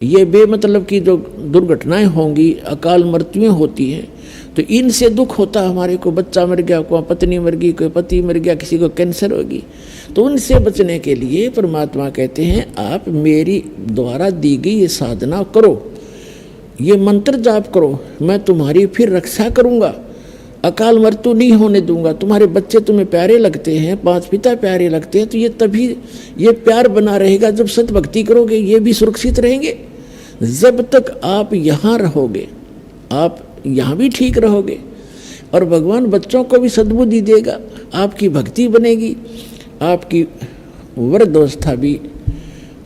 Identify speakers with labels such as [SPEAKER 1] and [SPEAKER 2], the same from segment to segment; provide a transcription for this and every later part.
[SPEAKER 1] ये बेमतलब की जो दुर्घटनाएं होंगी, अकाल मृत्युएं होती हैं, तो इनसे दुख होता हमारे को। बच्चा मर गया, कोई पत्नी मर गई, कोई पति मर गया, किसी को कैंसर होगी, तो उनसे बचने के लिए परमात्मा कहते हैं आप मेरी द्वारा दी गई ये साधना करो, ये मंत्र जाप करो, मैं तुम्हारी फिर रक्षा करूँगा, अकाल मृत्यु नहीं होने दूंगा। तुम्हारे बच्चे तुम्हें प्यारे लगते हैं, पांच पिता प्यारे लगते हैं, तो ये तभी ये प्यार बना रहेगा जब सत भक्ति करोगे, ये भी सुरक्षित रहेंगे। जब तक आप यहाँ रहोगे, आप यहाँ भी ठीक रहोगे, और भगवान बच्चों को भी सद्बुद्धि देगा, आपकी भक्ति बनेगी, आपकी वृद्धावस्था भी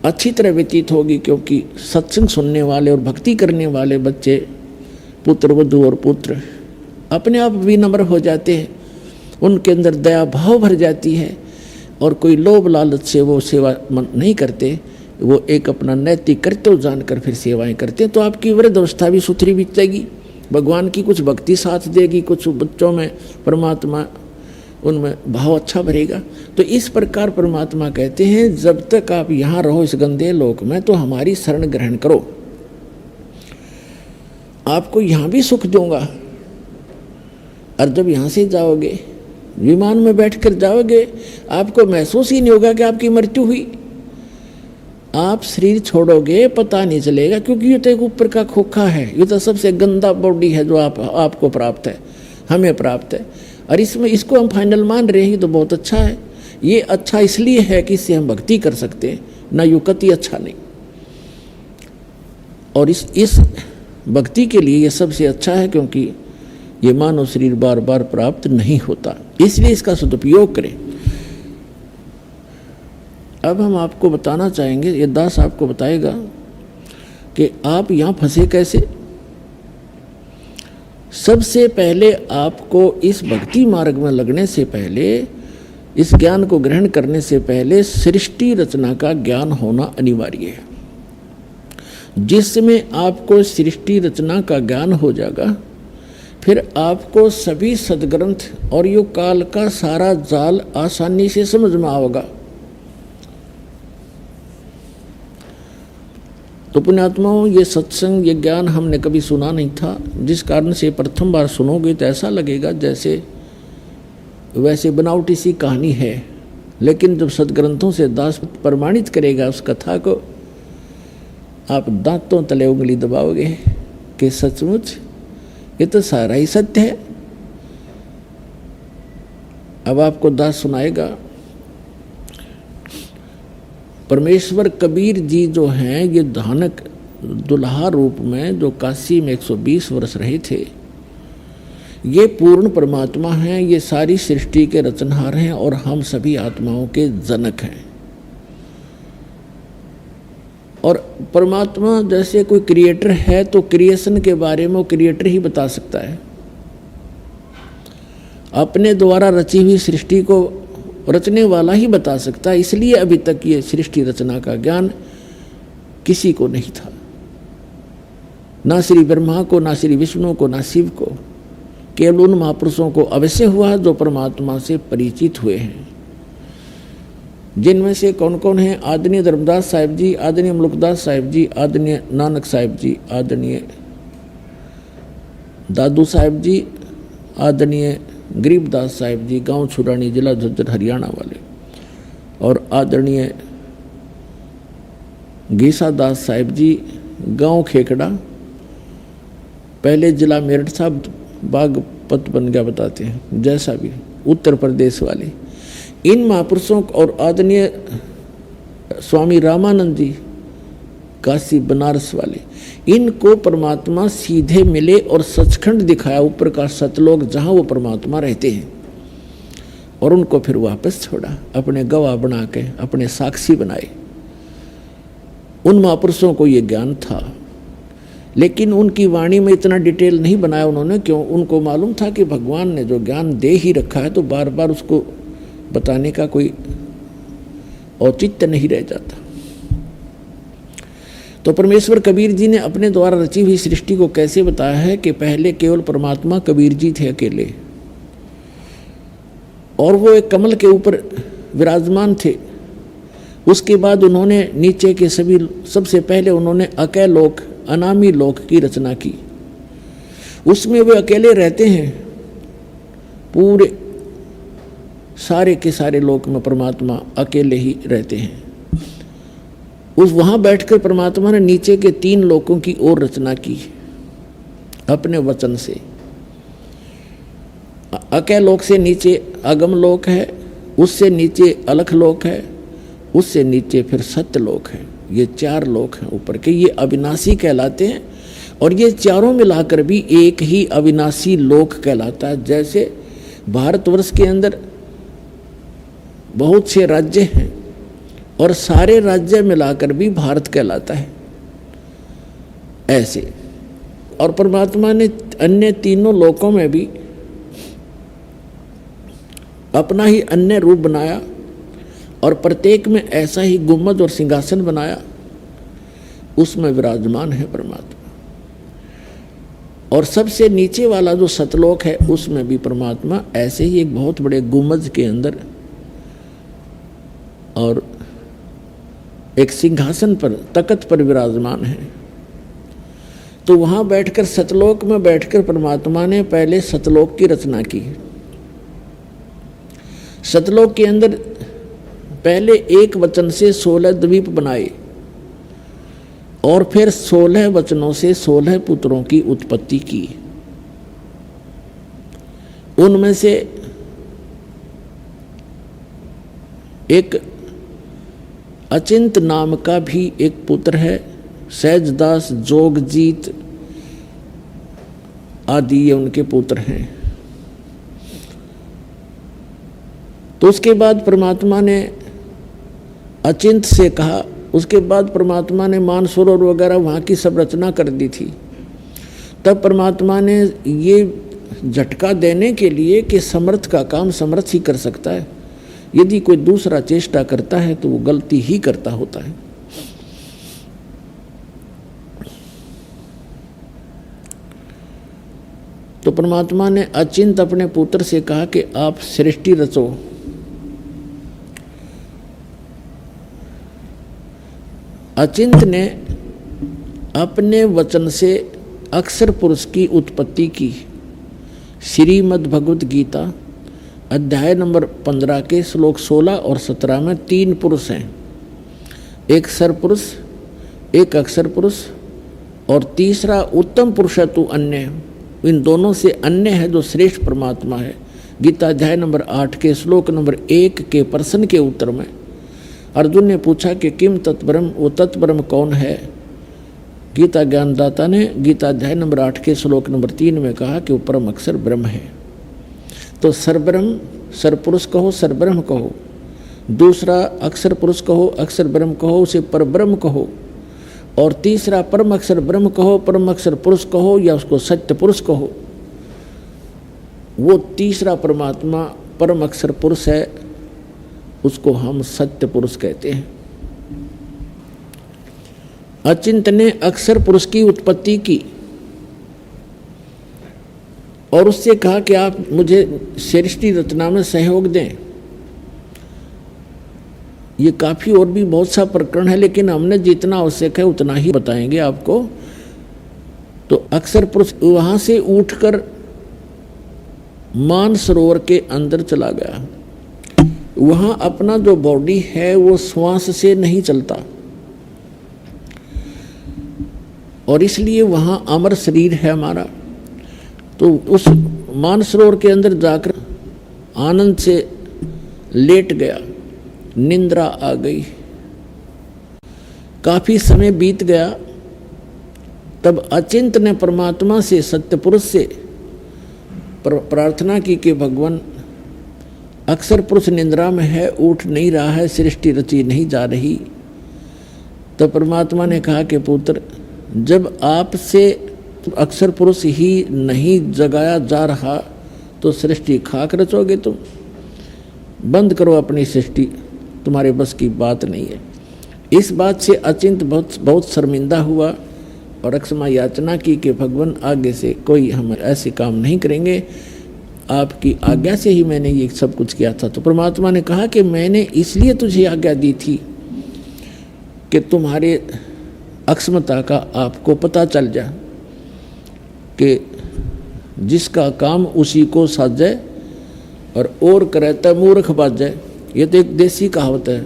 [SPEAKER 1] अच्छी तरह व्यतीत होगी, क्योंकि सत्संग सुनने वाले और भक्ति करने वाले बच्चे, पुत्र वधू और पुत्र अपने आप विनम्र हो जाते हैं, उनके अंदर दया भाव भर जाती है, और कोई लोभ लालच से वो सेवा नहीं करते, वो एक अपना नैतिक कर्तव्य जानकर फिर सेवाएं करते हैं। तो आपकी वृद्धावस्था भी सुथरी बीतेगी, भगवान की कुछ भक्ति साथ देगी, कुछ बच्चों में परमात्मा उनमें भाव अच्छा भरेगा। तो इस प्रकार परमात्मा कहते हैं जब तक आप यहाँ रहो इस गंदे लोक में, तो हमारी शरण ग्रहण करो, आपको यहाँ भी सुख दूंगा। और जब यहाँ से जाओगे, विमान में बैठकर जाओगे, आपको महसूस ही नहीं होगा कि आपकी मृत्यु हुई। आप शरीर छोड़ोगे पता नहीं चलेगा, क्योंकि ये तो एक ऊपर का खोखा है, ये तो सबसे गंदा बॉडी है जो आपको प्राप्त है, हमें प्राप्त है, और इसमें इसको हम फाइनल मान रहे हैं तो बहुत अच्छा है। ये अच्छा इसलिए है कि इससे हम भक्ति कर सकते हैं, ना युक्ति अच्छा नहीं। और इस भक्ति के लिए ये सबसे अच्छा है, क्योंकि ये मानव शरीर बार बार प्राप्त नहीं होता, इसलिए इसका सदुपयोग करें। अब हम आपको बताना चाहेंगे, ये दास आपको बताएगा कि आप यहाँ फंसे कैसे। सबसे पहले आपको इस भक्ति मार्ग में लगने से पहले, इस ज्ञान को ग्रहण करने से पहले सृष्टि रचना का ज्ञान होना अनिवार्य है। जिसमें आपको सृष्टि रचना का ज्ञान हो जाएगा, फिर आपको सभी सदग्रंथ और यो काल का सारा जाल आसानी से समझ में आएगा। तो पुण्यात्माओं, ये सत्संग, ये ज्ञान हमने कभी सुना नहीं था, जिस कारण से प्रथम बार सुनोगे तो ऐसा लगेगा जैसे वैसे बनावटी सी कहानी है, लेकिन जब सदग्रंथों से दास प्रमाणित करेगा उस कथा को, आप दांतों तले उंगली दबाओगे कि सचमुच ये तो सारा ही सत्य है। अब आपको दास सुनाएगा, परमेश्वर कबीर जी जो हैं, ये धानक दुल्हा रूप में जो काशी में 120 वर्ष रहे थे, ये पूर्ण परमात्मा हैं, ये सारी सृष्टि के रचनहार हैं और हम सभी आत्माओं के जनक हैं। और परमात्मा जैसे कोई क्रिएटर है तो क्रिएशन के बारे में वो क्रिएटर ही बता सकता है, अपने द्वारा रची हुई सृष्टि को रचने वाला ही बता सकता है। इसलिए अभी तक ये सृष्टि रचना का ज्ञान किसी को नहीं था, ना श्री ब्रह्मा को, ना श्री विष्णु को, ना शिव को, केवल उन महापुरुषों को अवश्य हुआ जो परमात्मा से परिचित हुए हैं। जिनमें से कौन कौन हैं? आदरणीय धर्मदास साहिब जी, आदरणीय मुल्कदास साहिब जी, आदरणीय नानक साहिब जी, आदरणीय दादू साहिब जी, आदरणीय गरीबदास साहिब जी, गांव छुरानी, जिला झज्जर, हरियाणा वाले, और आदरणीय गीसा दास साहिब जी, गांव खेकड़ा, पहले जिला मेरठ साहब, बागपत बन गया बताते हैं, जैसा भी, उत्तर प्रदेश वाले। इन महापुरुषों और आदरणीय स्वामी रामानंद जी, काशी बनारस वाले, इनको परमात्मा सीधे मिले और सचखंड दिखाया, ऊपर का सतलोक जहाँ वो परमात्मा रहते हैं, और उनको फिर वापस छोड़ा, अपने गवाह बना के अपने साक्षी बनाए। उन महापुरुषों को ये ज्ञान था, लेकिन उनकी वाणी में इतना डिटेल नहीं बनाया उन्होंने। क्यों? उनको मालूम था कि भगवान ने जो ज्ञान दे ही रखा है तो बार बार उसको बताने का कोई औचित्य नहीं रह जाता। तो परमेश्वर कबीर जी ने अपने द्वारा रची हुई सृष्टि को कैसे बताया है कि पहले केवल परमात्मा कबीर जी थे अकेले, और वो एक कमल के ऊपर विराजमान थे, उसके बाद उन्होंने नीचे के सभी, सबसे पहले उन्होंने अकय लोक, अनामी लोक की रचना की। उसमें वे अकेले रहते हैं, पूरे सारे के सारे लोक में परमात्मा अकेले ही रहते हैं। उस वहाँ बैठकर परमात्मा ने नीचे के 3 लोकों की ओर रचना की अपने वचन से। अकय लोक से नीचे अगम लोक है, उससे नीचे अलख लोक है, उससे नीचे फिर सत्य लोक है। ये 4 लोक हैं ऊपर के, ये अविनाशी कहलाते हैं। और ये चारों मिलाकर भी एक ही अविनाशी लोक कहलाता है। जैसे भारतवर्ष के अंदर बहुत से राज्य हैं और सारे राज्य मिलाकर भी भारत कहलाता है, ऐसे। और परमात्मा ने अन्य तीनों लोकों में भी अपना ही अन्य रूप बनाया और प्रत्येक में ऐसा ही गुम्बद और सिंहासन बनाया, उसमें विराजमान है परमात्मा। और सबसे नीचे वाला जो सतलोक है उसमें भी परमात्मा ऐसे ही एक बहुत बड़े गुम्बद के अंदर और एक सिंहासन पर, तख्त पर विराजमान है। तो वहाँ बैठकर, सतलोक में बैठकर परमात्मा ने पहले सतलोक की रचना की। सतलोक के अंदर पहले एक वचन से 16 द्वीप बनाए और फिर 16 वचनों से 16 पुत्रों की उत्पत्ति की। उनमें से एक अचिंत नाम का भी एक पुत्र है, सहजदास, जोगजीत आदि ये उनके पुत्र हैं। तो उसके बाद परमात्मा ने अचिंत से कहा, उसके बाद परमात्मा ने मानसरोवर वगैरह वहाँ की सब रचना कर दी थी। तब परमात्मा ने ये झटका देने के लिए कि समर्थ का काम समर्थ ही कर सकता है, यदि कोई दूसरा चेष्टा करता है तो वो गलती ही करता होता है। तो परमात्मा ने अचिंत अपने पुत्र से कहा कि आप सृष्टि रचो। अचिंत ने अपने वचन से अक्षर पुरुष की उत्पत्ति की। श्रीमद् भगवत गीता अध्याय नंबर 15 के श्लोक 16 और 17 में 3 पुरुष हैं, एक सर पुरुष, एक अक्षर पुरुष और तीसरा उत्तम पुरुष है तू अन्य। इन दोनों से अन्य है जो श्रेष्ठ परमात्मा है। गीता अध्याय नंबर 8 के श्लोक नंबर 1 के प्रश्न के उत्तर में अर्जुन ने पूछा कि किम तत्ब्रह्म, वो तत्ब्रह्म कौन है। गीता ज्ञानदाता ने गीता अध्याय नंबर 8 के श्लोक नंबर 3 में कहा कि वो परम अक्षर ब्रह्म है। तो सरब्रह्म, सरपुरुष कहो, सरब्रह्म कहो, दूसरा अक्षर पुरुष कहो, अक्षर ब्रह्म कहो, उसे परब्रह्म कहो, और तीसरा परम अक्षर ब्रह्म कहो, परम अक्षर पुरुष कहो, या उसको सत्य पुरुष कहो। वो तीसरा परमात्मा परम अक्षर पुरुष है, उसको हम सत्य पुरुष कहते हैं। अचिंत ने अक्षर पुरुष की उत्पत्ति की और उससे कहा कि आप मुझे सृष्टि रचना में सहयोग दें। ये काफ़ी और भी बहुत सा प्रकरण है, लेकिन हमने जितना आवश्यक है उतना ही बताएंगे आपको। तो अक्षर पुरुष वहाँ से उठकर मानसरोवर के अंदर चला गया। वहाँ अपना जो बॉडी है वो श्वास से नहीं चलता और इसलिए वहाँ अमर शरीर है हमारा। तो उस मानसरोवर के अंदर जाकर आनंद से लेट गया, निंद्रा आ गई। काफ़ी समय बीत गया, तब अचिंत ने परमात्मा से, सत्य पुरुष से प्रार्थना की कि भगवान अक्षर पुरुष निंद्रा में है, उठ नहीं रहा है, सृष्टि रची नहीं जा रही। तो परमात्मा ने कहा कि पुत्र, जब आपसे अक्षर पुरुष ही नहीं जगाया जा रहा तो सृष्टि खाक रचोगे तुम। बंद करो अपनी सृष्टि, तुम्हारे बस की बात नहीं है। इस बात से अचिंत बहुत शर्मिंदा हुआ और क्षमा याचना की कि भगवान आगे से कोई हम ऐसे काम नहीं करेंगे, आपकी आज्ञा से ही मैंने ये सब कुछ किया था। तो परमात्मा ने कहा कि मैंने इसलिए तुझे आज्ञा दी थी कि तुम्हारे अक्षमता का आपको पता चल जाए कि जिसका काम उसी को साजे और करे तो मूर्ख बाजे। ये तो एक देसी कहावत है।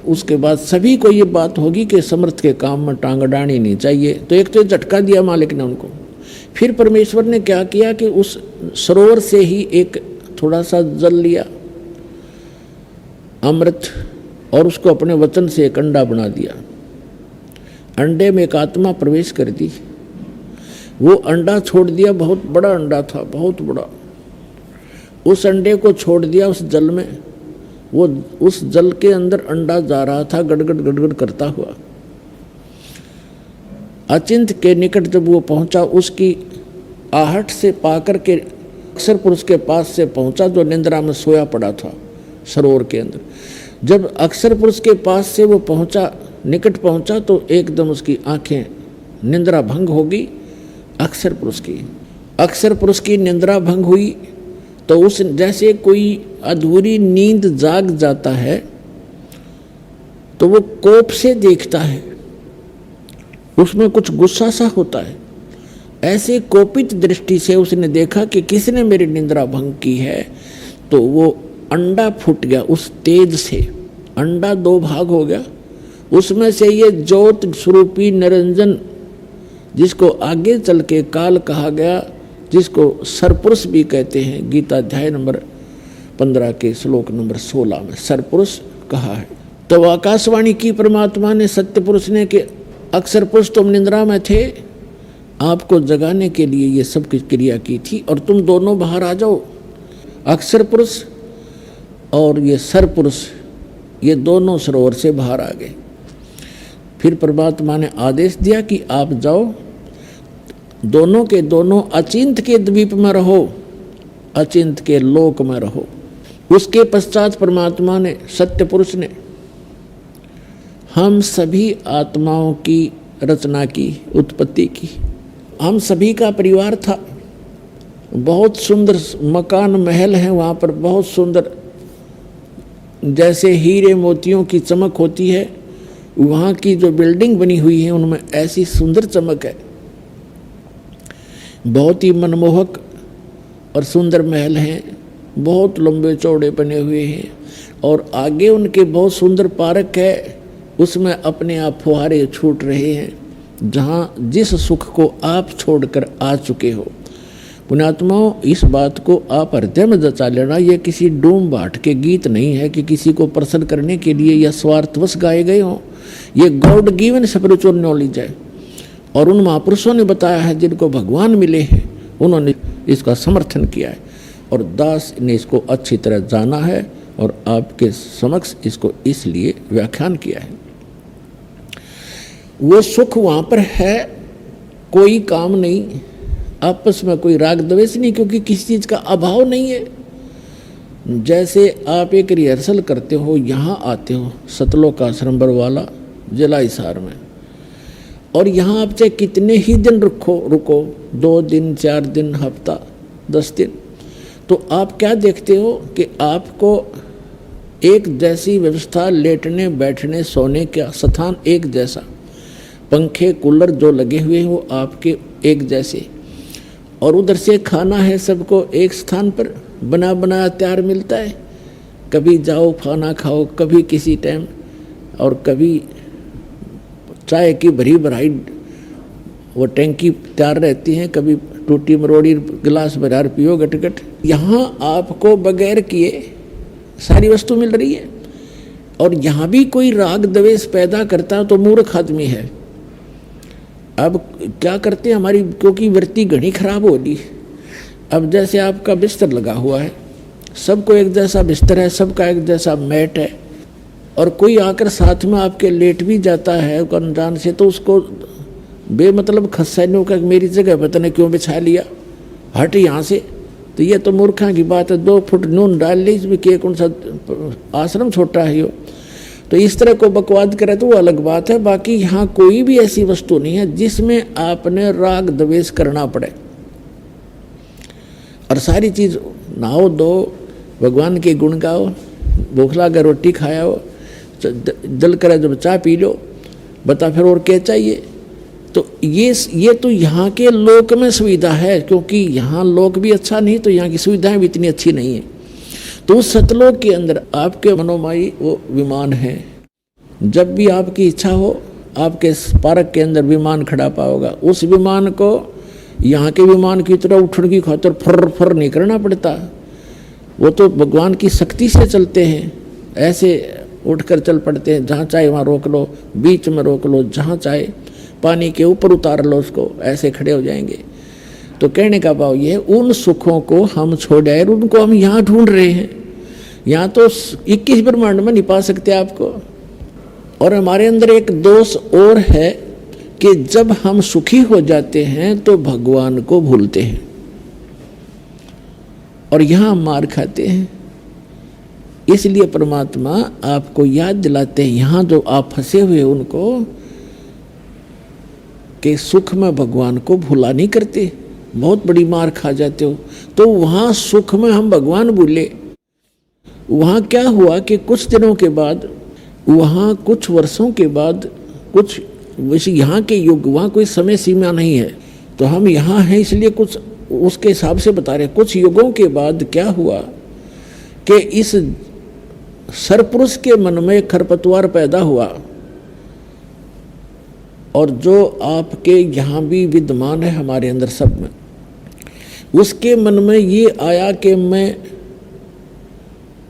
[SPEAKER 1] उसके बाद सभी को ये बात होगी कि समर्थ के काम में टांग अड़ानी नहीं चाहिए। तो एक तो झटका दिया मालिक ने उनको। फिर परमेश्वर ने क्या किया कि उस सरोवर से ही एक थोड़ा सा जल लिया, अमृत, और उसको अपने वचन से एक अंडा बना दिया। अंडे में एक आत्मा प्रवेश कर दी। वो अंडा छोड़ दिया, बहुत बड़ा अंडा था, बहुत बड़ा। उस अंडे को छोड़ दिया उस जल में। वो उस जल के अंदर अंडा जा रहा था गड़गड़ गड़गड़ करता हुआ। अचिंत के निकट जब वो पहुंचा, उसकी आहट से पाकर के अक्षर पुरुष के पास से पहुंचा जो निंद्रा में सोया पड़ा था सरोवर के अंदर। जब अक्षर पुरुष के पास से वो पहुंचा, निकट पहुंचा, तो एकदम उसकी आंखें निंद्रा भंग होगी। अक्षर पुरुष की निंद्रा भंग हुई तो उस जैसे कोई अधूरी नींद जाग जाता है तो वो कोप से देखता है, उसमें कुछ गुस्सा सा होता है। ऐसे कोपित दृष्टि से उसने देखा कि किसने मेरी निंद्रा भंग की है। तो वो अंडा फूट गया उस तेज से। अंडा दो भाग हो गया। उसमें से ये ज्योत स्वरूपी निरंजन, जिसको आगे चल के काल कहा गया, जिसको सरपुरुष भी कहते हैं, गीता अध्याय नंबर 15 के श्लोक नंबर 16 में सरपुरुष कहा है। तो आकाशवाणी की परमात्मा ने, सत्य पुरुष ने कि अक्षर पुरुष तुम निंद्रा में थे, आपको जगाने के लिए ये सब क्रिया की थी और तुम दोनों बाहर आ जाओ। अक्षर पुरुष और ये सरपुरुष, ये दोनों सरोवर से बाहर आ गए। फिर परमात्मा ने आदेश दिया कि आप जाओ, दोनों के दोनों अचिंत के द्वीप में रहो, अचिंत के लोक में रहो। उसके पश्चात परमात्मा ने, सत्य पुरुष ने, हम सभी आत्माओं की रचना की, उत्पत्ति की। हम सभी का परिवार था। बहुत सुंदर मकान महल हैं वहाँ पर, बहुत सुंदर, जैसे हीरे मोतियों की चमक होती है, वहाँ की जो बिल्डिंग बनी हुई है उनमें ऐसी सुंदर चमक है। बहुत ही मनमोहक और सुंदर महल हैं, बहुत लंबे चौड़े बने हुए हैं और आगे उनके बहुत सुंदर पार्क है, उसमें अपने आप फुहारे छूट रहे हैं, जहाँ जिस सुख को आप छोड़कर आ चुके हो। पुण्यात्माओं, इस बात को आप हृदय में जचा लेना। ये किसी डूम बाट के गीत नहीं है कि किसी को प्रसन्न करने के लिए या स्वार्थवश गाए गए हों। ये गॉड गिवन स्पिरिचुअल नॉलेज है और उन महापुरुषों ने बताया है जिनको भगवान मिले हैं, उन्होंने इसका समर्थन किया है और दास ने इसको अच्छी तरह जाना है और आपके समक्ष इसको इसलिए व्याख्यान किया है। वो सुख वहाँ पर है, कोई काम नहीं, आपस में कोई राग द्वेष नहीं, क्योंकि किसी चीज़ का अभाव नहीं है। जैसे आप एक रिहर्सल करते हो, यहाँ आते हो सतलोक आश्रम बरवाला जिला हिसार में, और यहाँ आप चाहे कितने ही दिन रुको 2 दिन 4 दिन, हफ्ता 10 दिन, तो आप क्या देखते हो कि आपको एक जैसी व्यवस्था, लेटने बैठने सोने का स्थान एक जैसा, पंखे कूलर जो लगे हुए हैं वो आपके एक जैसे, और उधर से खाना है सबको एक स्थान पर बना बनाया तैयार मिलता है। कभी जाओ खाना खाओ, कभी किसी टाइम, और कभी चाय की भरी भराई वो टैंकी तैयार रहती हैं, कभी टूटी मरोड़ी गिलास भरार पियो गटगट। यहाँ आपको बगैर किए सारी वस्तु मिल रही है। और यहाँ भी कोई राग द्वेष पैदा करता तो मूर्ख आदमी है। अब क्या करते हैं हमारी, क्योंकि वृत्ति घनी खराब हो गई। अब जैसे आपका बिस्तर लगा हुआ है, सबको एक जैसा बिस्तर है, सबका एक जैसा मैट है, और कोई आकर साथ में आपके लेट भी जाता है अनजान से, तो उसको बेमतलब खस्साइनों का मेरी जगह पता नहीं क्यों बिछा लिया, हट यहाँ से। तो ये तो मूर्खा की बात है। 2 फुट नून डाल ली इसमें, के कौन सा आश्रम छोटा है यो। तो इस तरह को बकवाद करे तो वो अलग बात है। बाकी यहाँ कोई भी ऐसी वस्तु नहीं है जिसमें आपने राग द्वेष करना पड़े। और सारी चीज़ नहाओ दो, भगवान के गुण गाओ, भूख लगा रोटी खाया हो, जल करे जब चाय पी लो, बता फिर और क्या चाहिए। तो ये तो यहाँ के लोक में सुविधा है, क्योंकि यहाँ लोक भी अच्छा नहीं तो यहाँ की सुविधाएं भी इतनी अच्छी नहीं है। तो उस सतलोक के अंदर आपके मनोमयी वो विमान है। जब भी आपकी इच्छा हो आपके पार्क के अंदर विमान खड़ा पाओगा। उस विमान को यहाँ के विमान की तरह उठने की खातिर फर फर नहीं करना पड़ता। वो तो भगवान की शक्ति से चलते हैं, ऐसे उठकर चल पड़ते हैं। जहाँ चाहे वहाँ रोक लो, बीच में रोक लो, जहाँ चाहे पानी के ऊपर उतार लो उसको, ऐसे खड़े हो जाएंगे। तो कहने का भाव ये है, उन सुखों को हम छोड़ आए, उनको हम यहाँ ढूंढ रहे हैं। यहाँ तो 21 ब्रह्मांड में नहीं पा सकते आपको। और हमारे अंदर एक दोष और है कि जब हम सुखी हो जाते हैं तो भगवान को भूलते हैं और यहाँ मार खाते हैं। इसलिए परमात्मा आपको याद दिलाते हैं, यहाँ जो आप फंसे हुए उनको, कि सुख में भगवान को भूला नहीं करते, बहुत बड़ी मार खा जाते हो। तो वहाँ सुख में हम भगवान भूले। वहाँ क्या हुआ कि कुछ दिनों के बाद, वहाँ कुछ वर्षों के बाद, कुछ वैसे यहाँ के युग, वहाँ कोई समय सीमा नहीं है। तो हम यहाँ हैं इसलिए कुछ उसके हिसाब से बता रहे। कुछ युगों के बाद क्या हुआ कि इस सरपुरुष के मन में खरपतवार पैदा हुआ, और जो आपके यहाँ भी विद्यमान है हमारे अंदर सब में, उसके मन में ये आया कि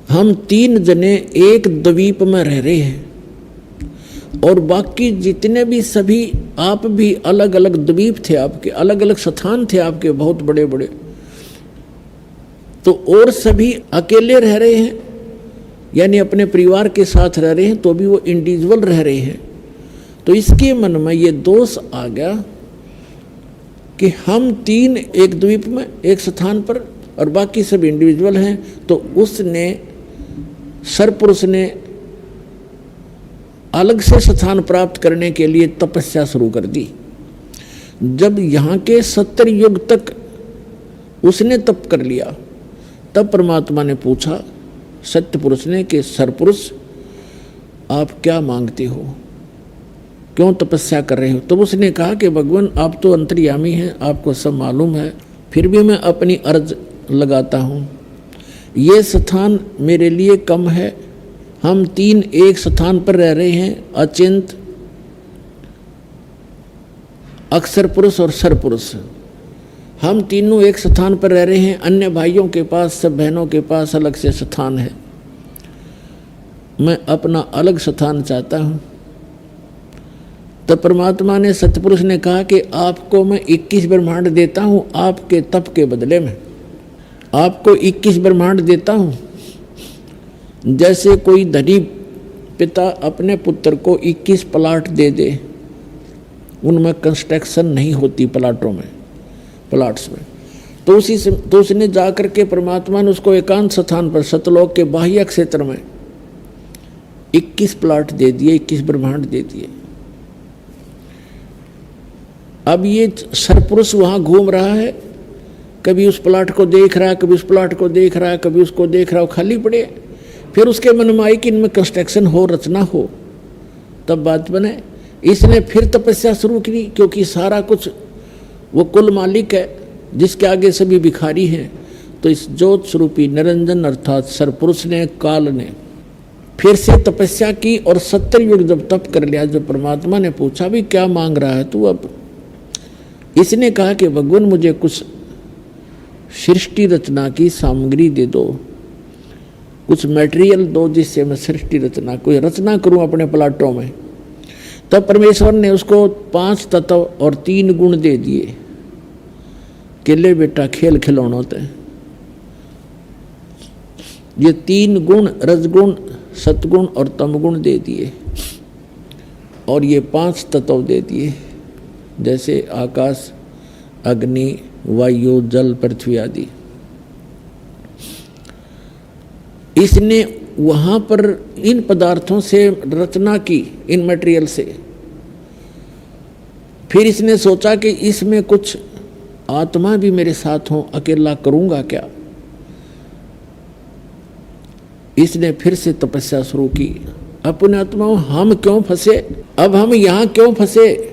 [SPEAKER 1] हम 3 जने एक द्वीप में रह रहे हैं और बाकी जितने भी सभी, आप भी अलग अलग द्वीप थे आपके, अलग अलग स्थान थे आपके बहुत बड़े बड़े, तो और सभी अकेले रह रहे हैं, यानी अपने परिवार के साथ रह रहे हैं, तो भी वो इंडिविजुअल रह रहे हैं। तो इसके मन में ये दोष आ गया कि हम 3 एक द्वीप में एक स्थान पर और बाकी सब इंडिविजुअल हैं। तो उसने, सरपुरुष ने अलग से स्थान प्राप्त करने के लिए तपस्या शुरू कर दी। जब यहाँ के 70 युग तक उसने तप कर लिया, तब परमात्मा ने पूछा सत्य पुरुष ने कि सरपुरुष आप क्या मांगते हो, क्यों तपस्या कर रहे हो। तो उसने कहा कि भगवान आप तो अंतर्यामी हैं, आपको सब मालूम है, फिर भी मैं अपनी अर्ज लगाता हूँ। ये स्थान मेरे लिए कम है, हम 3 एक स्थान पर रह रहे हैं, अचिंत, अक्षर पुरुष और सरपुरुष। हम तीनों एक स्थान पर रह रहे हैं, अन्य भाइयों के पास, सब बहनों के पास अलग से स्थान है, मैं अपना अलग स्थान चाहता हूँ। तो परमात्मा ने, सतपुरुष ने कहा कि आपको मैं 21 ब्रह्मांड देता हूँ आपके तप के बदले में, आपको 21 ब्रह्मांड देता हूँ। जैसे कोई धनी पिता अपने पुत्र को 21 प्लाट दे दे, उनमें कंस्ट्रक्शन नहीं होती प्लाट्स में, तो उसी से, तो उसने जाकर के परमात्मा ने उसको एकांत स्थान पर सतलोक के बाह्य क्षेत्र में 21 प्लाट दे दिए, 21 ब्रह्मांड दे दिए। अब ये सरपुरुष वहाँ घूम रहा है, कभी उस प्लाट को देख रहा है, कभी उस प्लाट को देख रहा है, कभी उसको देख रहा है, खाली पड़े। फिर उसके मन में आई कि इनमें कंस्ट्रक्शन हो, रचना हो, तब बात बने। इसने फिर तपस्या शुरू की, क्योंकि सारा कुछ वो कुल मालिक है जिसके आगे सभी भिखारी हैं। तो इस ज्योत स्वरूपी निरंजन अर्थात सरपुरुष ने, काल ने फिर से तपस्या की और 70 युग जब तप कर लिया, जब परमात्मा ने पूछा भी क्या मांग रहा है तू, अब इसने कहा कि भगवान मुझे कुछ सृष्टि रचना की सामग्री दे दो, कुछ मटेरियल दो जिससे मैं सृष्टि रचना, कोई रचना करूं अपने प्लाटों में। तब परमेश्वर ने उसको 5 तत्व और 3 गुण दे दिए कि ले बेटा खेल खिलौनों ते, ये 3 गुण रजगुण, सतगुण और तमगुण दे दिए, और ये 5 तत्व दे दिए, जैसे आकाश, अग्नि, वायु, जल, पृथ्वी आदि। इसने वहाँ पर इन पदार्थों से रचना की, इन मटेरियल से। फिर इसने सोचा कि इसमें कुछ आत्मा भी मेरे साथ हो, अकेला करूँगा क्या। इसने फिर से तपस्या शुरू की अपने आत्माओं हम क्यों फंसे, अब हम यहाँ क्यों फंसे?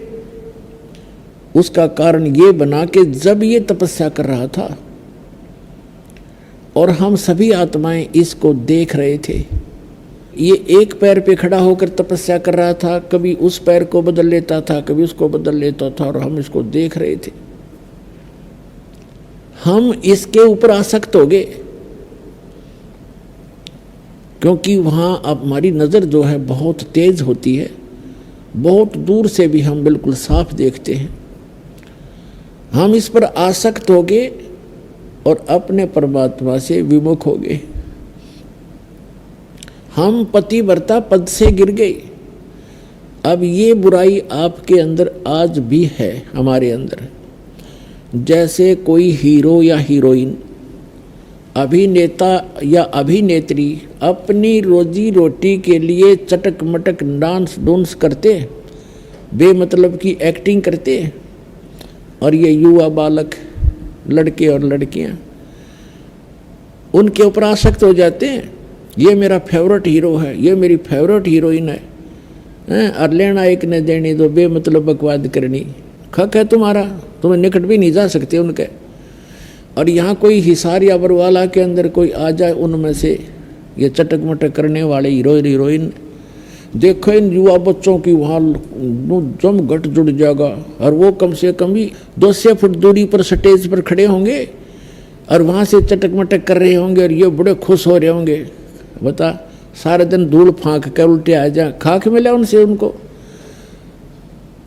[SPEAKER 1] उसका कारण ये बना कि जब ये तपस्या कर रहा था और हम सभी आत्माएं इसको देख रहे थे, ये एक पैर पे खड़ा होकर तपस्या कर रहा था, कभी उस पैर को बदल लेता था, कभी उसको बदल लेता था, और हम इसको देख रहे थे। हम इसके ऊपर आसक्त हो गए, क्योंकि वहां अब हमारी नज़र जो है बहुत तेज होती है, बहुत दूर से भी हम बिल्कुल साफ देखते हैं। हम इस पर आसक्त हो गए और अपने परमात्मा से विमुख हो गए। हम पतिव्रता पद से गिर गए। अब ये बुराई आपके अंदर आज भी है, हमारे अंदर। जैसे कोई हीरो या हीरोइन, अभिनेता या अभिनेत्री अपनी रोजी रोटी के लिए चटक मटक डांस डूंस करते, बेमतलब की एक्टिंग करते, और ये युवा बालक लड़के और लड़कियां उनके ऊपर आसक्त हो जाते हैं। ये मेरा फेवरेट हीरो है, ये मेरी फेवरेट हीरोइन है, और लेना एक ने देनी दो, बेमतलब बकवाद करनी, खक है तुम्हारा, तुम्हें निकट भी नहीं जा सकते उनके। और यहाँ कोई हिसार या बरवाला के अंदर कोई आ जाए, उनमें से ये चटक मटक करने वाले हीरो हीरोइन, देखो इन युवा बच्चों की वहाँ जम घट जुड़ जाएगा, और वो कम से कम भी 200 फुट दूरी पर स्टेज पर खड़े होंगे और वहाँ से चटक मटक कर रहे होंगे, और ये बड़े खुश हो रहे होंगे। बता, सारे दिन धूल फाँक कर उल्टे आ जाए, खाक मिला उनसे उनको।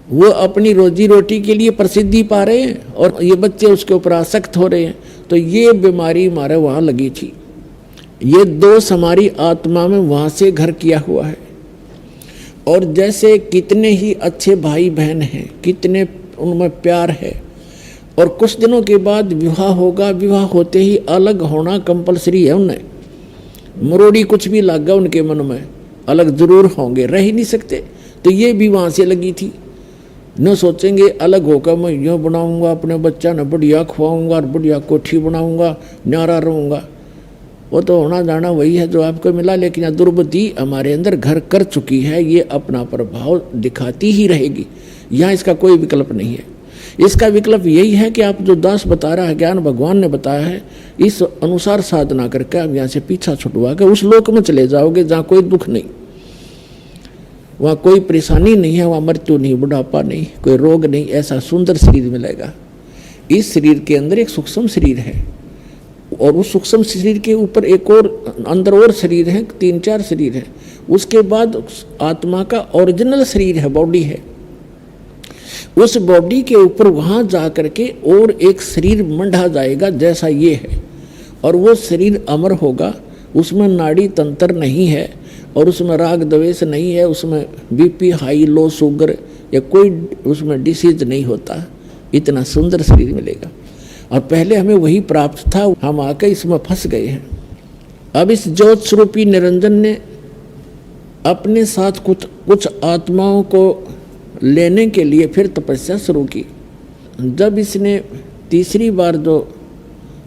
[SPEAKER 1] वो अपनी रोजी रोटी के लिए प्रसिद्धि पा रहे हैं और ये बच्चे उसके ऊपर आसक्त हो रहे हैं। तो ये बीमारी हमारे वहाँ लगी थी, ये दोष हमारी आत्मा में वहाँ से घर किया हुआ है। और जैसे कितने ही अच्छे भाई बहन हैं, कितने उनमें प्यार है, और कुछ दिनों के बाद विवाह होगा, विवाह होते ही अलग होना कंपलसरी है। उन्हें मरोड़ी कुछ भी लग गया उनके मन में, अलग जरूर होंगे, रह ही नहीं सकते। तो ये भी वहाँ से लगी थी। न सोचेंगे अलग होकर मैं यूँ बनाऊँगा, अपने बच्चा न बढ़िया खुआऊँगा और बढ़िया कोठी बनाऊँगा, न्यारा रहूँगा। वो तो होना जाना वही है जो आपको मिला, लेकिन दुर्बुद्धि हमारे अंदर घर कर चुकी है, ये अपना प्रभाव दिखाती ही रहेगी। यहाँ इसका कोई विकल्प नहीं है। इसका विकल्प यही है कि आप जो दास बता रहा है, ज्ञान भगवान ने बताया है, इस अनुसार साधना करके आप यहाँ से पीछा छुटवा के उस लोक में चले जाओगे जहाँ कोई दुख नहीं, वहाँ कोई परेशानी नहीं है, वहाँ मृत्यु नहीं, बुढ़ापा नहीं, कोई रोग नहीं। ऐसा सुंदर शरीर मिलेगा। इस शरीर के अंदर एक सूक्ष्म शरीर है, और उस सूक्ष्म शरीर के ऊपर एक और अंदर और शरीर है, 3-4 शरीर है। उसके बाद आत्मा का ओरिजिनल शरीर है, बॉडी है। उस बॉडी के ऊपर वहाँ जा करके और एक शरीर मंडा जाएगा जैसा ये है, और वो शरीर अमर होगा। उसमें नाड़ी तंत्र नहीं है, और उसमें राग द्वेष नहीं है, उसमें बीपी हाई लो शुगर या कोई उसमें डिसीज नहीं होता। इतना सुंदर शरीर मिलेगा, और पहले हमें वही प्राप्त था, हम आके इसमें फंस गए हैं। अब इस ज्योत स्वरूपी निरंजन ने अपने साथ कुछ आत्माओं को लेने के लिए फिर तपस्या शुरू की। जब इसने तीसरी बार जो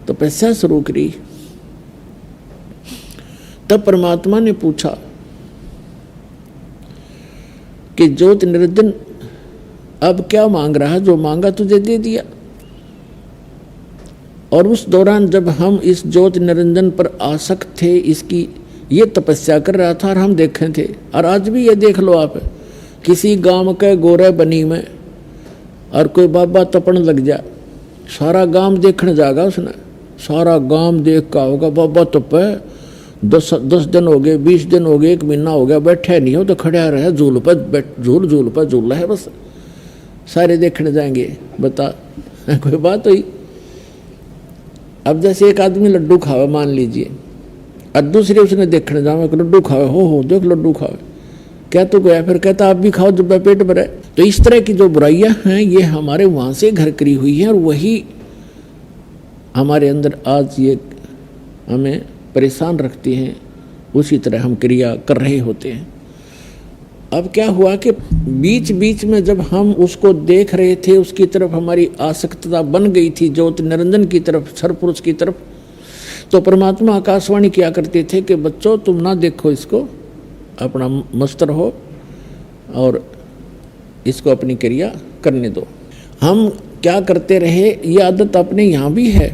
[SPEAKER 1] तपस्या शुरू करी, तब परमात्मा ने पूछा कि ज्योत निरंजन अब क्या मांग रहा है? जो मांगा तुझे दे दिया। और उस दौरान जब हम इस ज्योत निरंजन पर आसक्त थे, इसकी ये तपस्या कर रहा था और हम देखे थे। और आज भी ये देख लो आप, किसी गांव के गोरे बनी में और कोई बाबा तपन लग जा, सारा गांव देखने जाएगा उसने, सारा गांव देख का होगा बाबा तपे, 10 दिन हो गए, 20 दिन हो गए, 1 महीना हो गया, बैठे नहीं हो तो खड़ा रहे, झूल पर झूल है, बस सारे देखने जाएंगे। बता कोई बात हुई? अब जैसे एक आदमी लड्डू खावे मान लीजिए, और दूसरे उसने देखने जाओ लड्डू खावे, हो देख लड्डू खावे, क्या तो गया, फिर कहता आप भी खाओ जब पेट भरे। तो इस तरह की जो बुराइयां हैं ये हमारे वहाँ से घर करी हुई हैं, और वही हमारे अंदर आज ये हमें परेशान रखती हैं। उसी तरह हम क्रिया कर रहे होते हैं। अब क्या हुआ कि बीच बीच में जब हम उसको देख रहे थे, उसकी तरफ हमारी आसक्तता बन गई थी, ज्योत निरंजन की तरफ, सरपुरुष की तरफ। तो परमात्मा आकाशवाणी किया करते थे कि बच्चों तुम ना देखो इसको, अपना मस्त रहो और इसको अपनी क्रिया करने दो। हम क्या करते रहे, ये आदत अपने यहाँ भी है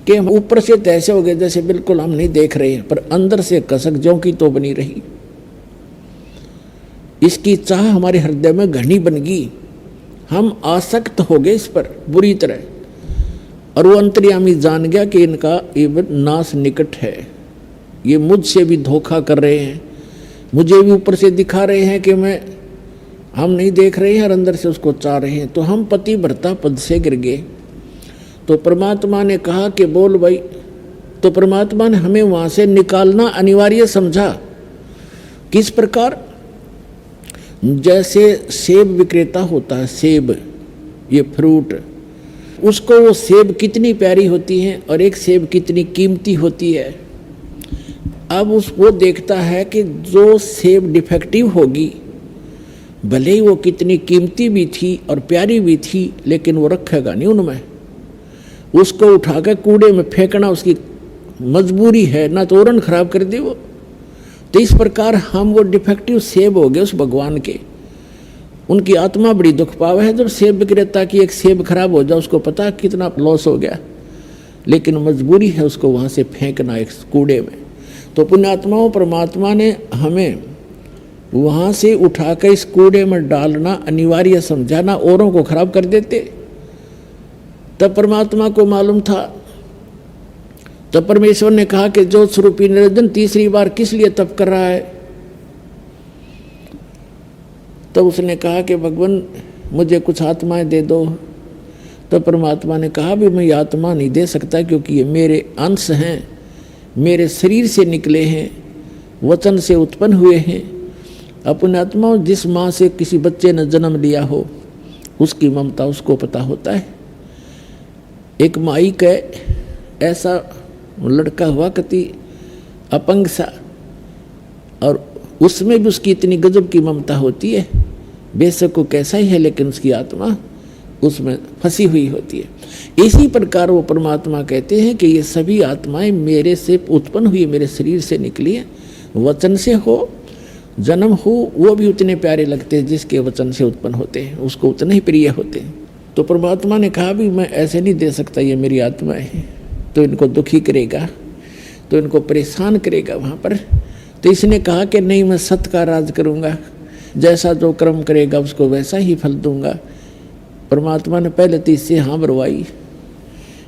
[SPEAKER 1] कि हम ऊपर से तैसे हो गए जैसे बिल्कुल हम नहीं देख रहे हैं, पर अंदर से कसक ज्यों की तो बनी रही। इसकी चाह हमारे हृदय में घनी बन गई, हम आसक्त हो गए इस पर बुरी तरह, और वो अंतर्यामी जान गया कि इनका ये नाश निकट है, ये मुझसे भी धोखा कर रहे हैं, मुझे भी ऊपर से दिखा रहे हैं कि हम नहीं देख रहे हैं और अंदर से उसको चाह रहे हैं। तो हम पति भर्ता पद से गिर गए। तो परमात्मा ने कहा कि बोल भाई, तो परमात्मा ने हमें वहाँ से निकालना अनिवार्य समझा। किस प्रकार? जैसे सेब विक्रेता होता है, सेब ये फ्रूट, उसको वो सेब कितनी प्यारी होती है और एक सेब कितनी कीमती होती है। अब वो देखता है कि जो सेब डिफेक्टिव होगी, भले ही वो कितनी कीमती भी थी और प्यारी भी थी, लेकिन वो रखेगा नहीं उनमें, उसको उठाकर कूड़े में फेंकना उसकी मजबूरी है, ना तो औरन खराब कर दे वो। तो इस प्रकार हम वो डिफेक्टिव सेब हो गए उस भगवान के। उनकी आत्मा बड़ी दुख पावे है जब सेब विक्रेता की एक सेब खराब हो जाए, उसको पता कितना लॉस हो गया, लेकिन मजबूरी है उसको वहाँ से फेंकना एक कूड़े में। तो पुण्यात्माओं, परमात्मा ने हमें वहाँ से उठाकर इस कूड़े में डालना अनिवार्य समझा, ना औरों को खराब कर देते। तब परमात्मा को मालूम था। तब परमेश्वर ने कहा कि ज्योत स्वरूपी निरंजन तीसरी बार किस लिए तप कर रहा है? तब उसने कहा कि भगवान मुझे कुछ आत्माएं दे दो। तब परमात्मा ने कहा भी मैं ये आत्मा नहीं दे सकता, क्योंकि ये मेरे अंश हैं, मेरे शरीर से निकले हैं, वचन से उत्पन्न हुए हैं। अपने आत्मा, जिस माँ से किसी बच्चे ने जन्म लिया हो उसकी ममता उसको पता होता है। एक माई का ऐसा लड़का हुआ कति अपंग सा, और उसमें भी उसकी इतनी गजब की ममता होती है, बेशक वो कैसा ही है लेकिन उसकी आत्मा उसमें फंसी हुई होती है। इसी प्रकार वो परमात्मा कहते हैं कि ये सभी आत्माएं मेरे से उत्पन्न हुई, मेरे शरीर से निकली है। वचन से हो जन्म हो, वो भी उतने प्यारे लगते हैं जिसके वचन से उत्पन्न होते हैं, उसको उतने ही प्रिय होते हैं। तो परमात्मा ने कहा भी मैं ऐसे नहीं दे सकता, ये मेरी आत्मा है, तो इनको दुखी करेगा, तो इनको परेशान करेगा वहाँ पर। तो इसने कहा कि नहीं, मैं सत्य का राज करूँगा, जैसा जो कर्म करेगा उसको वैसा ही फल दूंगा। परमात्मा ने पहले तो इससे हाँ भरवाई,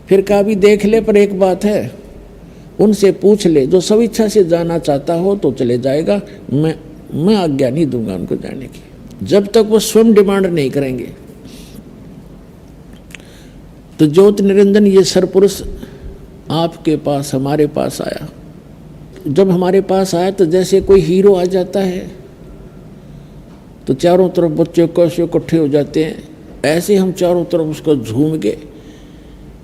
[SPEAKER 1] फिर कहा भी देख ले, पर एक बात है, उनसे पूछ ले, जो सब इच्छा से जाना चाहता हो तो चले जाएगा, मैं आज्ञा नहीं दूंगा उनको जाने की, जब तक वो स्वयं डिमांड नहीं करेंगे। तो ज्योत निरंजन ये सरपुरुष आपके पास, हमारे पास आया। जब हमारे पास आया तो जैसे कोई हीरो आ जाता है तो चारों तरफ बच्चे कैसे इकट्ठे हो जाते हैं, ऐसे हम चारों तरफ उसको झूम गए।